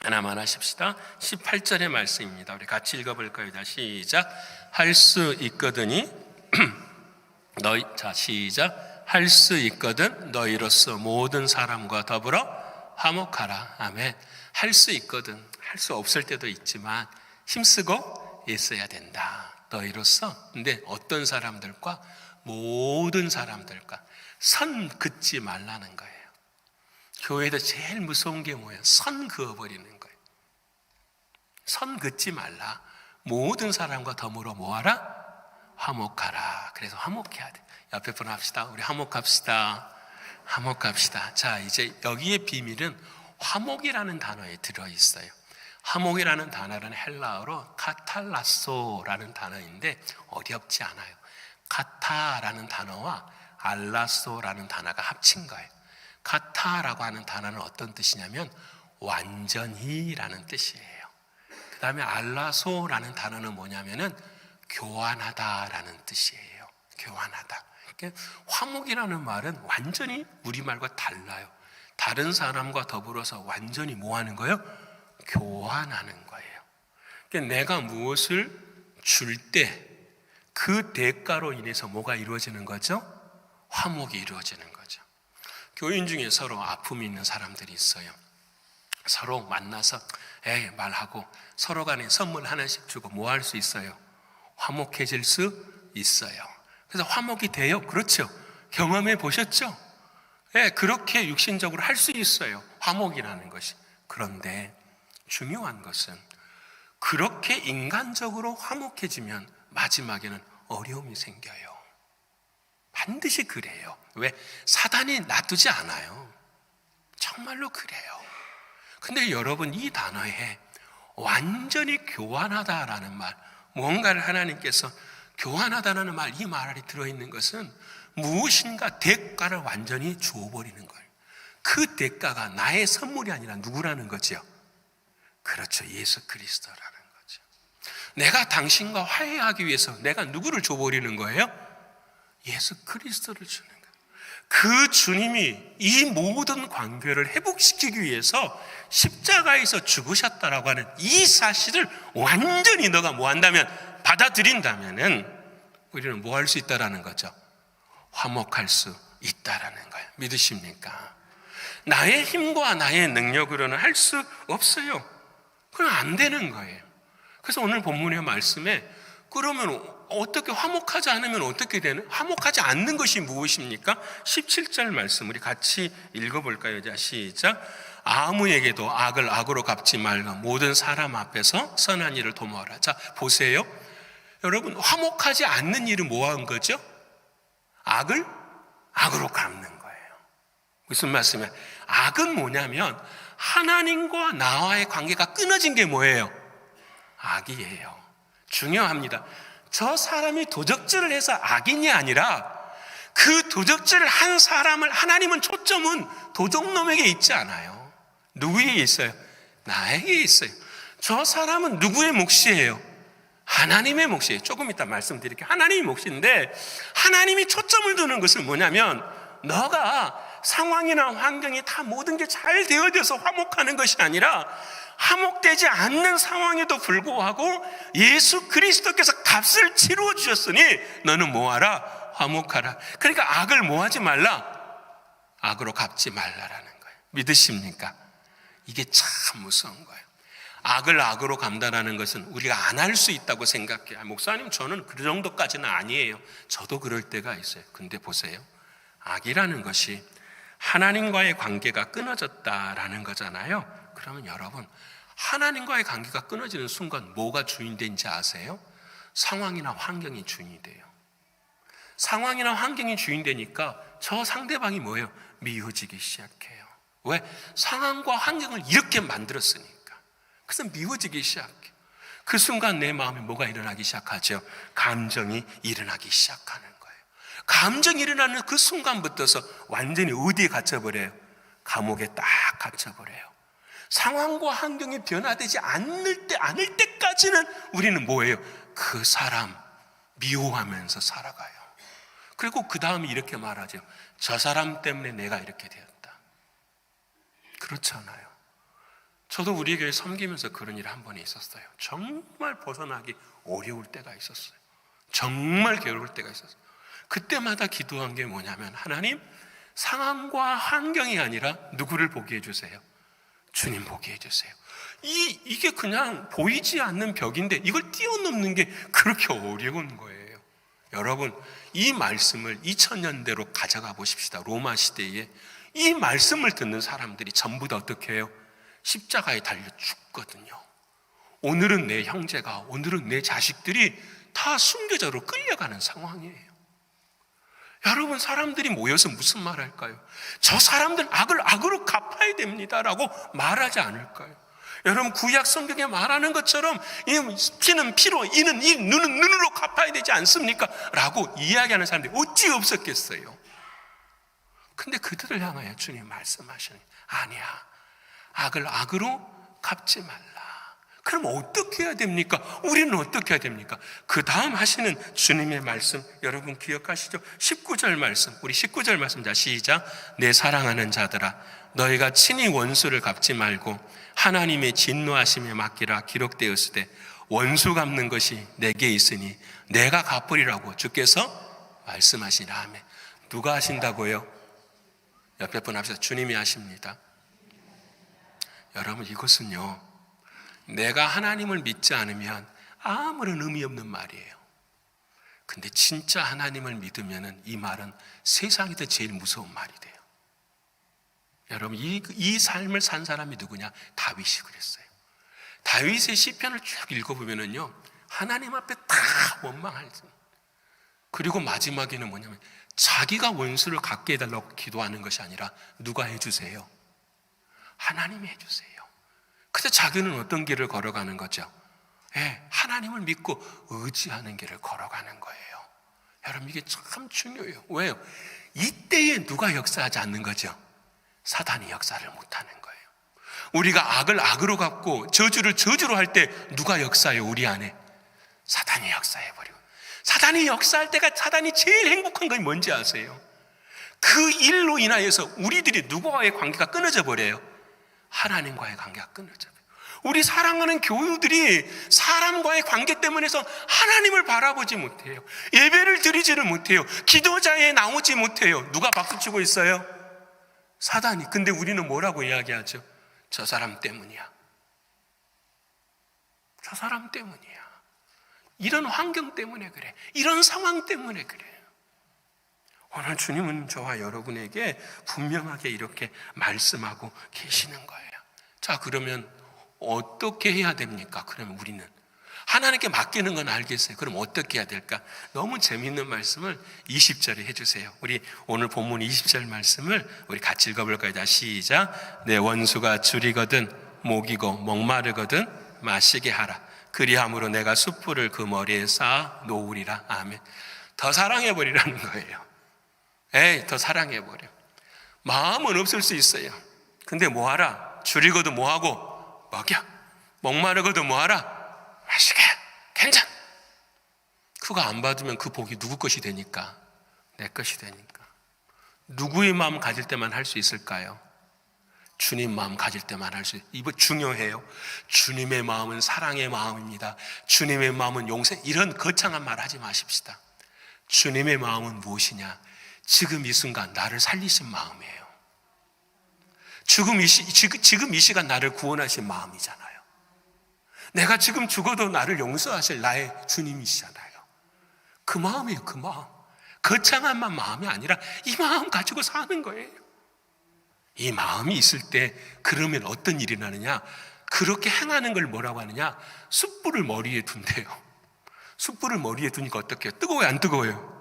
[SPEAKER 1] 하나만 하십시다. 18절의 말씀입니다. 우리 같이 읽어볼까요? 시작. 할 수 있거든이 너희, 자 시작. 할 수 있거든 너희로서 모든 사람과 더불어 화목하라. 아멘. 할 수 있거든. 할 수 없을 때도 있지만 힘쓰고 애써야 된다. 너희로서. 근데 어떤 사람들과? 모든 사람들과 선 긋지 말라는 거예요. 교회에서 제일 무서운 게 뭐예요? 선 그어버리는 거예요. 선 긋지 말라. 모든 사람과 더불어 뭐하라? 화목하라. 그래서 화목해야 돼. 옆에 분 합시다. 우리 화목합시다. 화목합시다. 자, 이제 여기에 비밀은 화목이라는 단어에 들어있어요. 화목이라는 단어는 헬라어로 카탈라소라는 단어인데 어렵지 않아요. 카타라는 단어와 알라소라는 단어가 합친 거예요. 카타라고 하는 단어는 어떤 뜻이냐면 완전히라는 뜻이에요. 그 다음에 알라소라는 단어는 뭐냐면은 교환하다라는 뜻이에요. 교환하다. 그러니까 화목이라는 말은 완전히 우리말과 달라요. 다른 사람과 더불어서 완전히 뭐 하는 거예요? 교환하는 거예요. 그러니까 내가 무엇을 줄 때 그 대가로 인해서 뭐가 이루어지는 거죠? 화목이 이루어지는 거죠. 교인 중에 서로 아픔이 있는 사람들이 있어요. 서로 만나서 말하고 서로 간에 선물 하나씩 주고 뭐 할 수 있어요? 화목해질 수 있어요. 그래서 화목이 돼요. 그렇죠. 경험해 보셨죠? 그렇게 육신적으로 할 수 있어요. 화목이라는 것이. 그런데 중요한 것은 그렇게 인간적으로 화목해지면 마지막에는 어려움이 생겨요. 반드시 그래요. 왜? 사단이 놔두지 않아요. 정말로 그래요. 근데 여러분, 이 단어에 완전히 교환하다라는 말, 뭔가를 하나님께서 교환하다라는 말, 이 말 안에 들어있는 것은 무엇인가 대가를 완전히 주어버리는 거예요. 그 대가가 나의 선물이 아니라 누구라는 거죠? 그렇죠. 예수 그리스도라는 거죠. 내가 당신과 화해하기 위해서 내가 누구를 줘버리는 거예요? 예수 그리스도를 주는 거예요. 그 주님이 이 모든 관계를 회복시키기 위해서 십자가에서 죽으셨다라고 하는 이 사실을 완전히 너가 뭐 한다면, 받아들인다면은 우리는 뭐 할 수 있다라는 거죠? 화목할 수 있다라는 거예요. 믿으십니까? 나의 힘과 나의 능력으로는 할 수 없어요. 그건 안 되는 거예요. 그래서 오늘 본문의 말씀에 그러면 어떻게 화목하지 않으면 어떻게 되는? 화목하지 않는 것이 무엇입니까? 17절 말씀 우리 같이 읽어볼까요? 자, 시작. 아무에게도 악을 악으로 갚지 말고 모든 사람 앞에서 선한 일을 도모하라. 자, 보세요. 여러분, 화목하지 않는 일은 뭐 한 거죠? 악을 악으로 갚는 거예요. 무슨 말씀이에요? 악은 뭐냐면 하나님과 나와의 관계가 끊어진 게 뭐예요? 악이에요. 중요합니다. 저 사람이 도적질을 해서 악인이 아니라 그 도적질을 한 사람을 하나님은 초점은 도적놈에게 있지 않아요. 누구에게 있어요? 나에게 있어요. 저 사람은 누구의 몫이에요? 하나님의 몫이에요. 조금 이따 말씀드릴게요. 하나님의 몫인데 하나님이 초점을 두는 것은 뭐냐면 너가 상황이나 환경이 다 모든 게 잘 되어져서 화목하는 것이 아니라 화목되지 않는 상황에도 불구하고 예수 그리스도께서 값을 치루어 주셨으니 너는 뭐하라? 화목하라. 그러니까 악을 뭐하지 말라? 악으로 갚지 말라라는 거예요. 믿으십니까? 이게 참 무서운 거예요. 악을 악으로 갚는다는 것은 우리가 안 할 수 있다고 생각해요. 목사님, 저는 그 정도까지는 아니에요. 저도 그럴 때가 있어요. 근데 보세요. 악이라는 것이 하나님과의 관계가 끊어졌다라는 거잖아요. 그러면 여러분, 하나님과의 관계가 끊어지는 순간 뭐가 주인된지 아세요? 상황이나 환경이 주인이 돼요. 상황이나 환경이 주인되니까 저 상대방이 뭐예요? 미워지기 시작해요. 왜? 상황과 환경을 이렇게 만들었으니까. 그래서 미워지기 시작해요. 그 순간 내 마음에 뭐가 일어나기 시작하죠? 감정이 일어나기 시작하는 거예요. 감정이 일어나는 그 순간부터서 완전히 어디에 갇혀버려요? 감옥에 딱 갇혀버려요. 상황과 환경이 변화되지 않을 때까지는 우리는 뭐예요? 그 사람 미워하면서 살아가요. 그리고 그 다음에 이렇게 말하죠. 저 사람 때문에 내가 이렇게 되었다. 그렇잖아요. 저도 우리 교회 섬기면서 그런 일이 한 번 있었어요. 정말 벗어나기 어려울 때가 있었어요. 정말 괴로울 때가 있었어요. 그때마다 기도한 게 뭐냐면, 하나님, 상황과 환경이 아니라 누구를 보게 해주세요? 주님 보게 해주세요. 이게 그냥 보이지 않는 벽인데 이걸 뛰어넘는 게 그렇게 어려운 거예요. 여러분, 이 말씀을 2000년대로 가져가 보십시다. 로마 시대에 이 말씀을 듣는 사람들이 전부 다 어떻게 해요? 십자가에 달려 죽거든요. 오늘은 내 형제가, 오늘은 내 자식들이 다 순교자로 끌려가는 상황이에요. 여러분, 사람들이 모여서 무슨 말 할까요? 저 사람들 악을 악으로 갚아야 됩니다라고 말하지 않을까요? 여러분, 구약 성경에 말하는 것처럼 피는 피로, 이는 이, 눈은 눈으로 갚아야 되지 않습니까? 라고 이야기하는 사람들이 어찌 없었겠어요? 근데 그들을 향하여 주님 말씀하시니, 아니야, 악을 악으로 갚지 말라. 그럼 어떻게 해야 됩니까? 우리는 어떻게 해야 됩니까? 그 다음 하시는 주님의 말씀, 여러분 기억하시죠? 19절 말씀, 우리 19절 말씀, 자 시작. 내 사랑하는 자들아, 너희가 친히 원수를 갚지 말고 하나님의 진노하심에 맡기라. 기록되었으되 원수 갚는 것이 내게 있으니 내가 갚으리라고 주께서 말씀하시라. 아멘. 누가 하신다고요? 옆에 분 합시다. 주님이 하십니다. 여러분, 이것은요, 내가 하나님을 믿지 않으면 아무런 의미 없는 말이에요. 근데 진짜 하나님을 믿으면 이 말은 세상에서 제일 무서운 말이 돼요. 여러분, 이 삶을 산 사람이 누구냐? 다윗이 그랬어요. 다윗의 시편을 쭉 읽어보면요, 하나님 앞에 다 원망하죠. 그리고 마지막에는 뭐냐면 자기가 원수를 갚게 해달라고 기도하는 것이 아니라 누가 해주세요? 하나님이 해주세요. 그래서 자기는 어떤 길을 걸어가는 거죠? 하나님을 믿고 의지하는 길을 걸어가는 거예요. 여러분, 이게 참 중요해요. 왜요? 이때에 누가 역사하지 않는 거죠? 사단이 역사를 못하는 거예요. 우리가 악을 악으로 갚고 저주를 저주로 할 때 누가 역사해요? 우리 안에 사단이 역사해버리고. 사단이 역사할 때가 사단이 제일 행복한 건 뭔지 아세요? 그 일로 인하여서 우리들이 누구와의 관계가 끊어져 버려요? 하나님과의 관계가 끊어져 버려요. 우리 사랑하는 교우들이 사람과의 관계 때문에서 하나님을 바라보지 못해요. 예배를 드리지를 못해요. 기도자에 나오지 못해요. 누가 박수치고 있어요? 사단이. 근데 우리는 뭐라고 이야기하죠? 저 사람 때문이야. 저 사람 때문이야. 이런 환경 때문에 그래. 이런 상황 때문에 그래. 오늘 주님은 저와 여러분에게 분명하게 이렇게 말씀하고 계시는 거예요. 자, 그러면 어떻게 해야 됩니까? 그러면 우리는 하나님께 맡기는 건 알겠어요. 그럼 어떻게 해야 될까? 너무 재미있는 말씀을 20절에 해주세요. 우리 오늘 본문 20절 말씀을 우리 같이 읽어볼까요? 자, 시작. 내 원수가 줄이거든 목이고 목마르거든 마시게 하라. 그리함으로 내가 숯불을 그 머리에 쌓아 놓으리라. 아멘. 더 사랑해버리라는 거예요. 더 사랑해버려. 마음은 없을 수 있어요. 근데 뭐하라? 줄이거든 뭐하고? 먹여. 목마르거든 뭐하라? 마시게. 괜찮. 그거 안 받으면 그 복이 누구 것이 되니까? 내 것이 되니까. 누구의 마음 가질 때만 할 수 있을까요? 주님 마음 가질 때만 할 수 있어요. 이거 중요해요. 주님의 마음은 사랑의 마음입니다. 주님의 마음은 용서. 이런 거창한 말 하지 마십시다. 주님의 마음은 무엇이냐? 지금 이 순간 나를 살리신 마음이에요. 지금 이 시간 나를 구원하신 마음이잖아요. 내가 지금 죽어도 나를 용서하실 나의 주님이시잖아요. 그 마음이에요. 그 마음. 거창한 마음이 아니라 이 마음 가지고 사는 거예요. 이 마음이 있을 때 그러면 어떤 일이 나느냐? 그렇게 행하는 걸 뭐라고 하느냐? 숯불을 머리에 둔대요. 숯불을 머리에 두니까 어떻게 해요? 뜨거워요? 안 뜨거워요?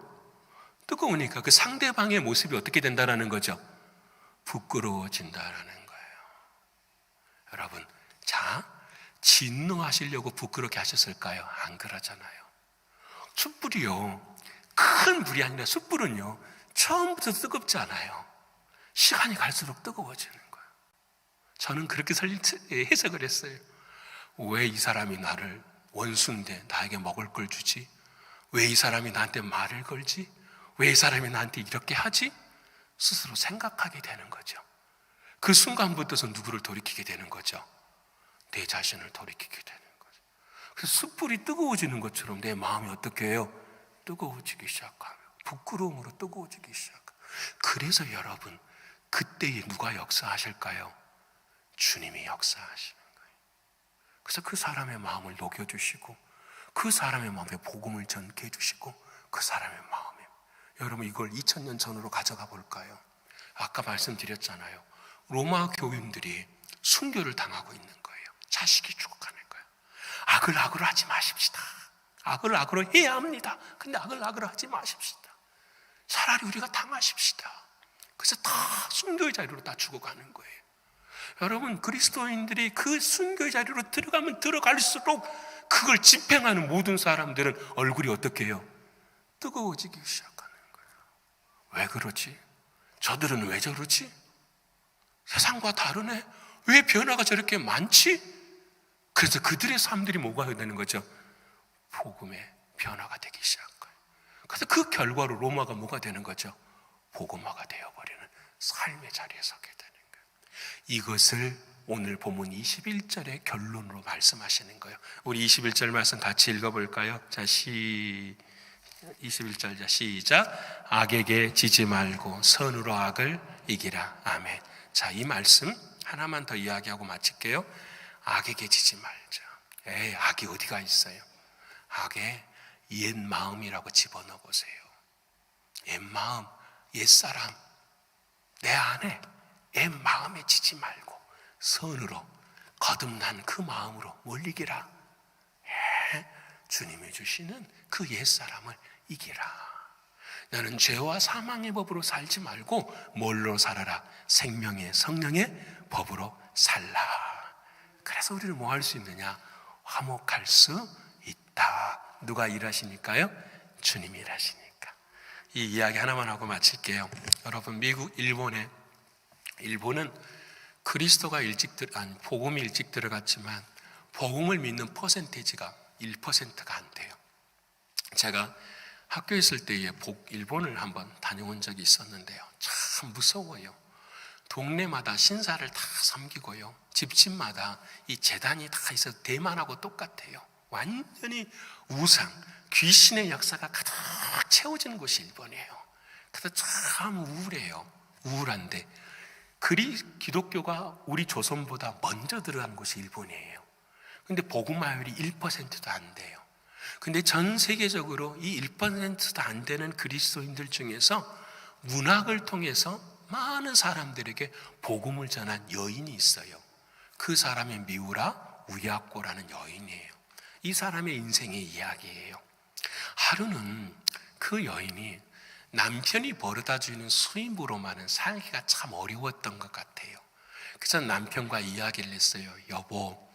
[SPEAKER 1] 뜨거우니까 그 상대방의 모습이 어떻게 된다는 거죠? 부끄러워진다라는 거예요. 여러분, 자, 진노하시려고 부끄럽게 하셨을까요? 안 그러잖아요. 숯불이요, 큰 불이 아니라 숯불은요, 처음부터 뜨겁지 않아요. 시간이 갈수록 뜨거워지는 거예요. 저는 그렇게 해석을 했어요. 왜 이 사람이 나를 원수인데 나에게 먹을 걸 주지? 왜 이 사람이 나한테 말을 걸지? 왜 이 사람이 나한테 이렇게 하지? 스스로 생각하게 되는 거죠. 그 순간부터서 누구를 돌이키게 되는 거죠? 내 자신을 돌이키게 되는 거죠. 그래서 숯불이 뜨거워지는 것처럼 내 마음이 어떻게 해요? 뜨거워지기 시작하며 부끄러움으로 뜨거워지기 시작. 그래서 여러분, 그때에 누가 역사하실까요? 주님이 역사하시는 거예요. 그래서 그 사람의 마음을 녹여주시고, 그 사람의 마음에 복음을 전케 해주시고, 그 사람의 마음에, 여러분 이걸 2000년 전으로 가져가 볼까요? 아까 말씀드렸잖아요. 로마 교인들이 순교를 당하고 있는 거예요. 자식이 죽어가는 거예요. 악을 악으로 하지 마십시다. 악을 악으로 해야 합니다. 근데 악을 악으로 하지 마십시다. 차라리 우리가 당하십시다. 그래서 다 순교의 자리로 다 죽어가는 거예요. 여러분, 그리스도인들이 그 순교의 자리로 들어가면 들어갈수록 그걸 집행하는 모든 사람들은 얼굴이 어떻게 해요? 뜨거워지기 시작하는 거예요. 왜 그러지? 저들은 왜 저러지? 세상과 다르네? 왜 변화가 저렇게 많지? 그래서 그들의 삶들이 뭐가 되는 거죠? 복음의 변화가 되기 시작해요. 그래서 그 결과로 로마가 뭐가 되는 거죠? 복음화가 되어버리는 삶의 자리에 서게 되는 거예요. 이것을 오늘 본문 21절의 결론으로 말씀하시는 거예요. 우리 21절 말씀 같이 읽어볼까요? 자, 21절, 자, 시작. 악에게 지지 말고 선으로 악을 이기라. 아멘. 자, 이 말씀 하나만 더 이야기하고 마칠게요. 악에게 지지 말자. 악이 어디가 있어요? 악에 옛 마음이라고 집어넣어 보세요. 옛 마음, 옛 사람, 내 안에 옛 마음에 지지 말고 선으로 거듭난 그 마음으로 뭘 이기라? 주님이 주시는 그 옛 사람을 이기라. 나는 죄와 사망의 법으로 살지 말고 뭘로 살아라? 생명의 성령의 법으로 살라. 그래서 우리는 뭐 할 수 있느냐? 화목할 수 있다. 누가 일하시니까요? 주님이 일하시니까. 이 이야기 하나만 하고 마칠게요. 여러분, 미국, 일본은 그리스도가 복음이 일찍 들어갔지만 복음을 믿는 퍼센테이지가 1%가 안 돼요. 제가 학교에 있을 때에 일본을 한번 다녀온 적이 있었는데요. 참 무서워요. 동네마다 신사를 다 섬기고요. 집집마다 이 재단이 다 있어서 대만하고 똑같아요. 완전히 우상, 귀신의 역사가 가득 채워지는 곳이 일본이에요. 그래서 참 우울해요. 우울한데 기독교가 우리 조선보다 먼저 들어간 곳이 일본이에요. 근데 복음화율이 1%도 안 돼요. 근데 전 세계적으로 이 1%도 안 되는 그리스도인들 중에서 문학을 통해서 많은 사람들에게 복음을 전한 여인이 있어요. 그 사람이 미우라 우야코라는 여인이에요. 이 사람의 인생의 이야기예요. 하루는 그 여인이 남편이 벌어다주는 수입으로만은 살기가 참 어려웠던 것 같아요. 그래서 남편과 이야기를 했어요. 여보,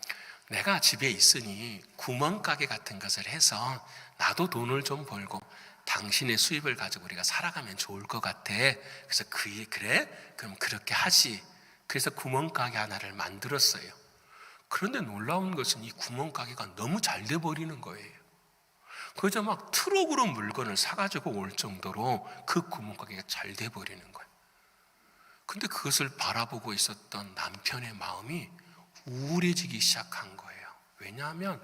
[SPEAKER 1] 내가 집에 있으니 구멍가게 같은 것을 해서 나도 돈을 좀 벌고 당신의 수입을 가지고 우리가 살아가면 좋을 것 같아. 그래서 그래? 그럼 그렇게 하지. 그래서 구멍가게 하나를 만들었어요. 그런데 놀라운 것은 이 구멍가게가 너무 잘 돼버리는 거예요. 그저 막 트럭으로 물건을 사가지고 올 정도로 그 구멍가게가 잘 돼버리는 거예요. 근데 그것을 바라보고 있었던 남편의 마음이 우울해지기 시작한 거예요. 왜냐하면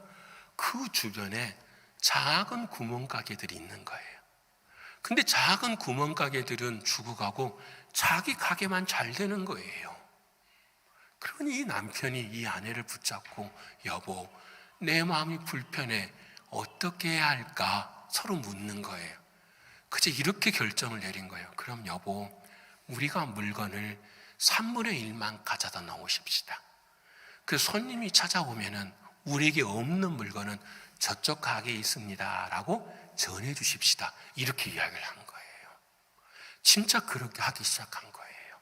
[SPEAKER 1] 그 주변에 작은 구멍가게들이 있는 거예요. 근데 작은 구멍가게들은 죽어가고 자기 가게만 잘 되는 거예요. 그러니 이 남편이 이 아내를 붙잡고 여보, 내 마음이 불편해. 어떻게 해야 할까? 서로 묻는 거예요. 그저 이렇게 결정을 내린 거예요. 그럼 여보, 우리가 물건을 3분의 1만 가져다 놓으십시다. 그 손님이 찾아오면은 우리에게 없는 물건은 저쪽 가게에 있습니다 라고 전해 주십시다. 이렇게 이야기를 한 거예요. 진짜 그렇게 하기 시작한 거예요.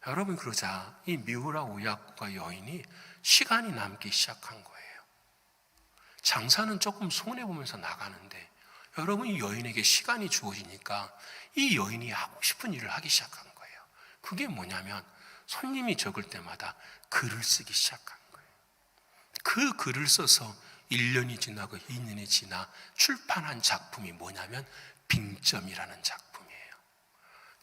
[SPEAKER 1] 여러분, 그러자 이 미우라 우야쿠가 여인이 시간이 남기 시작한 거예요. 장사는 조금 손해보면서 나가는데 여러분, 이 여인에게 시간이 주어지니까 이 여인이 하고 싶은 일을 하기 시작한 거예요. 그게 뭐냐면 손님이 적을 때마다 글을 쓰기 시작한 거예요. 그 글을 써서 1년이 지나고 2년이 지나 출판한 작품이 뭐냐면 빙점이라는 작품이에요.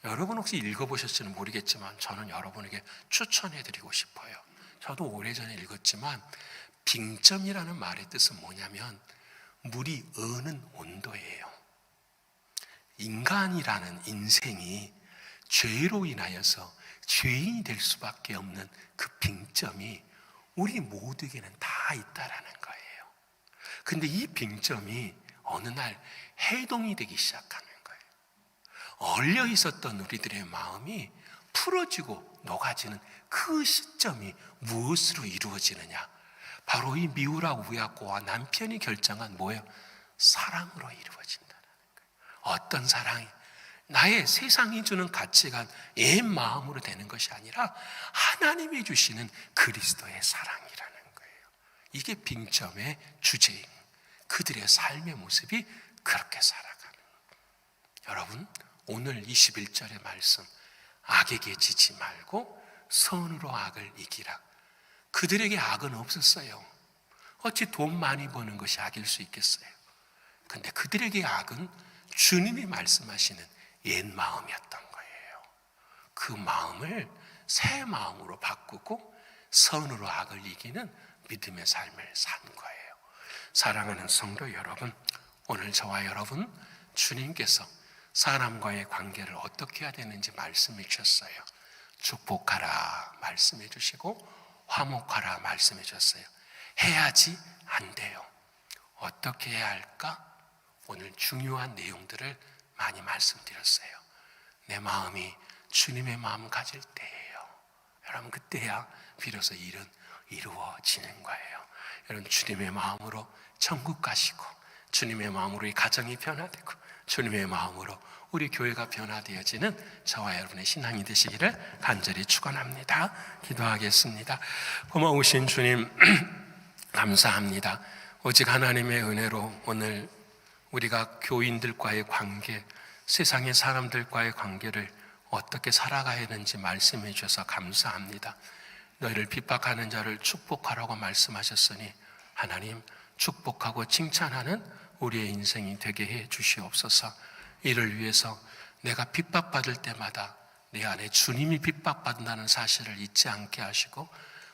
[SPEAKER 1] 여러분 혹시 읽어보셨을지는 모르겠지만 저는 여러분에게 추천해드리고 싶어요. 저도 오래전에 읽었지만 빙점이라는 말의 뜻은 뭐냐면 물이 어는 온도예요. 인간이라는 인생이 죄로 인하여서 죄인이 될 수밖에 없는 그 빙점이 우리 모두에게는 다 있다라는 거예요. 근데 이 빙점이 어느 날 해동이 되기 시작하는 거예요. 얼려 있었던 우리들의 마음이 풀어지고 녹아지는 그 시점이 무엇으로 이루어지느냐? 바로 이 미우라 우야코와 남편이 결정한 뭐예요? 사랑으로 이루어진다는 거예요. 어떤 사랑이? 나의 세상이 주는 가치관, 애 마음으로 되는 것이 아니라 하나님이 주시는 그리스도의 사랑이라는 거예요. 이게 빙점의 주제인 그들의 삶의 모습이 그렇게 살아가는 거예요. 여러분, 오늘 21절의 말씀, 악에게 지지 말고 선으로 악을 이기라. 그들에게 악은 없었어요. 어찌 돈 많이 버는 것이 악일 수 있겠어요? 근데 그들에게 악은 주님이 말씀하시는 옛 마음이었던 거예요. 그 마음을 새 마음으로 바꾸고 선으로 악을 이기는 믿음의 삶을 산 거예요. 사랑하는 성도 여러분, 오늘 저와 여러분, 주님께서 사람과의 관계를 어떻게 해야 되는지 말씀해 주셨어요. 축복하라 말씀해 주시고 화목하라 말씀해 주셨어요. 해야지 안 돼요. 어떻게 해야 할까? 오늘 중요한 내용들을 많이 말씀드렸어요. 내 마음이 주님의 마음 가질 때예요. 여러분, 그때야 비로소 일은 이루어지는 거예요. 여러분, 주님의 마음으로 천국 가시고 주님의 마음으로 이 가정이 변화되고 주님의 마음으로 우리 교회가 변화되어지는 저와 여러분의 신앙이 되시기를 간절히 축원합니다. 기도하겠습니다. 고마우신 주님 감사합니다. 오직 하나님의 은혜로 오늘 우리가 교인들과의 관계, 세상의 사람들과의 관계를 어떻게 살아가야 하는지 말씀해 주셔서 감사합니다. 너희를 핍박하는 자를 축복하라고 말씀하셨으니 하나님, 축복하고 칭찬하는 우리의 인생이 되게 해 주시옵소서. 이를 위해서 내가 핍박받을 때마다 내 안에 주님이 핍박받는다는 사실을 잊지 않게 하시고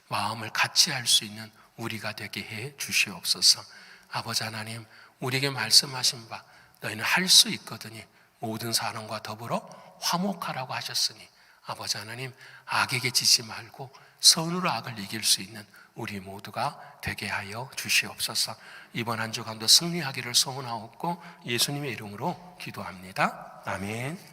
[SPEAKER 1] 마음을 같이 할 수 있는 우리가 되게 해 주시옵소서. 아버지 하나님, 우리에게 말씀하신 바 너희는 할 수 있거든요. 모든 사람과 더불어 화목하라고 하셨으니 아버지 하나님, 악에게 지지 말고 선으로 악을 이길 수 있는 우리 모두가 되게 하여 주시옵소서. 이번 한 주간도 승리하기를 소원하옵고 예수님의 이름으로 기도합니다. 아멘.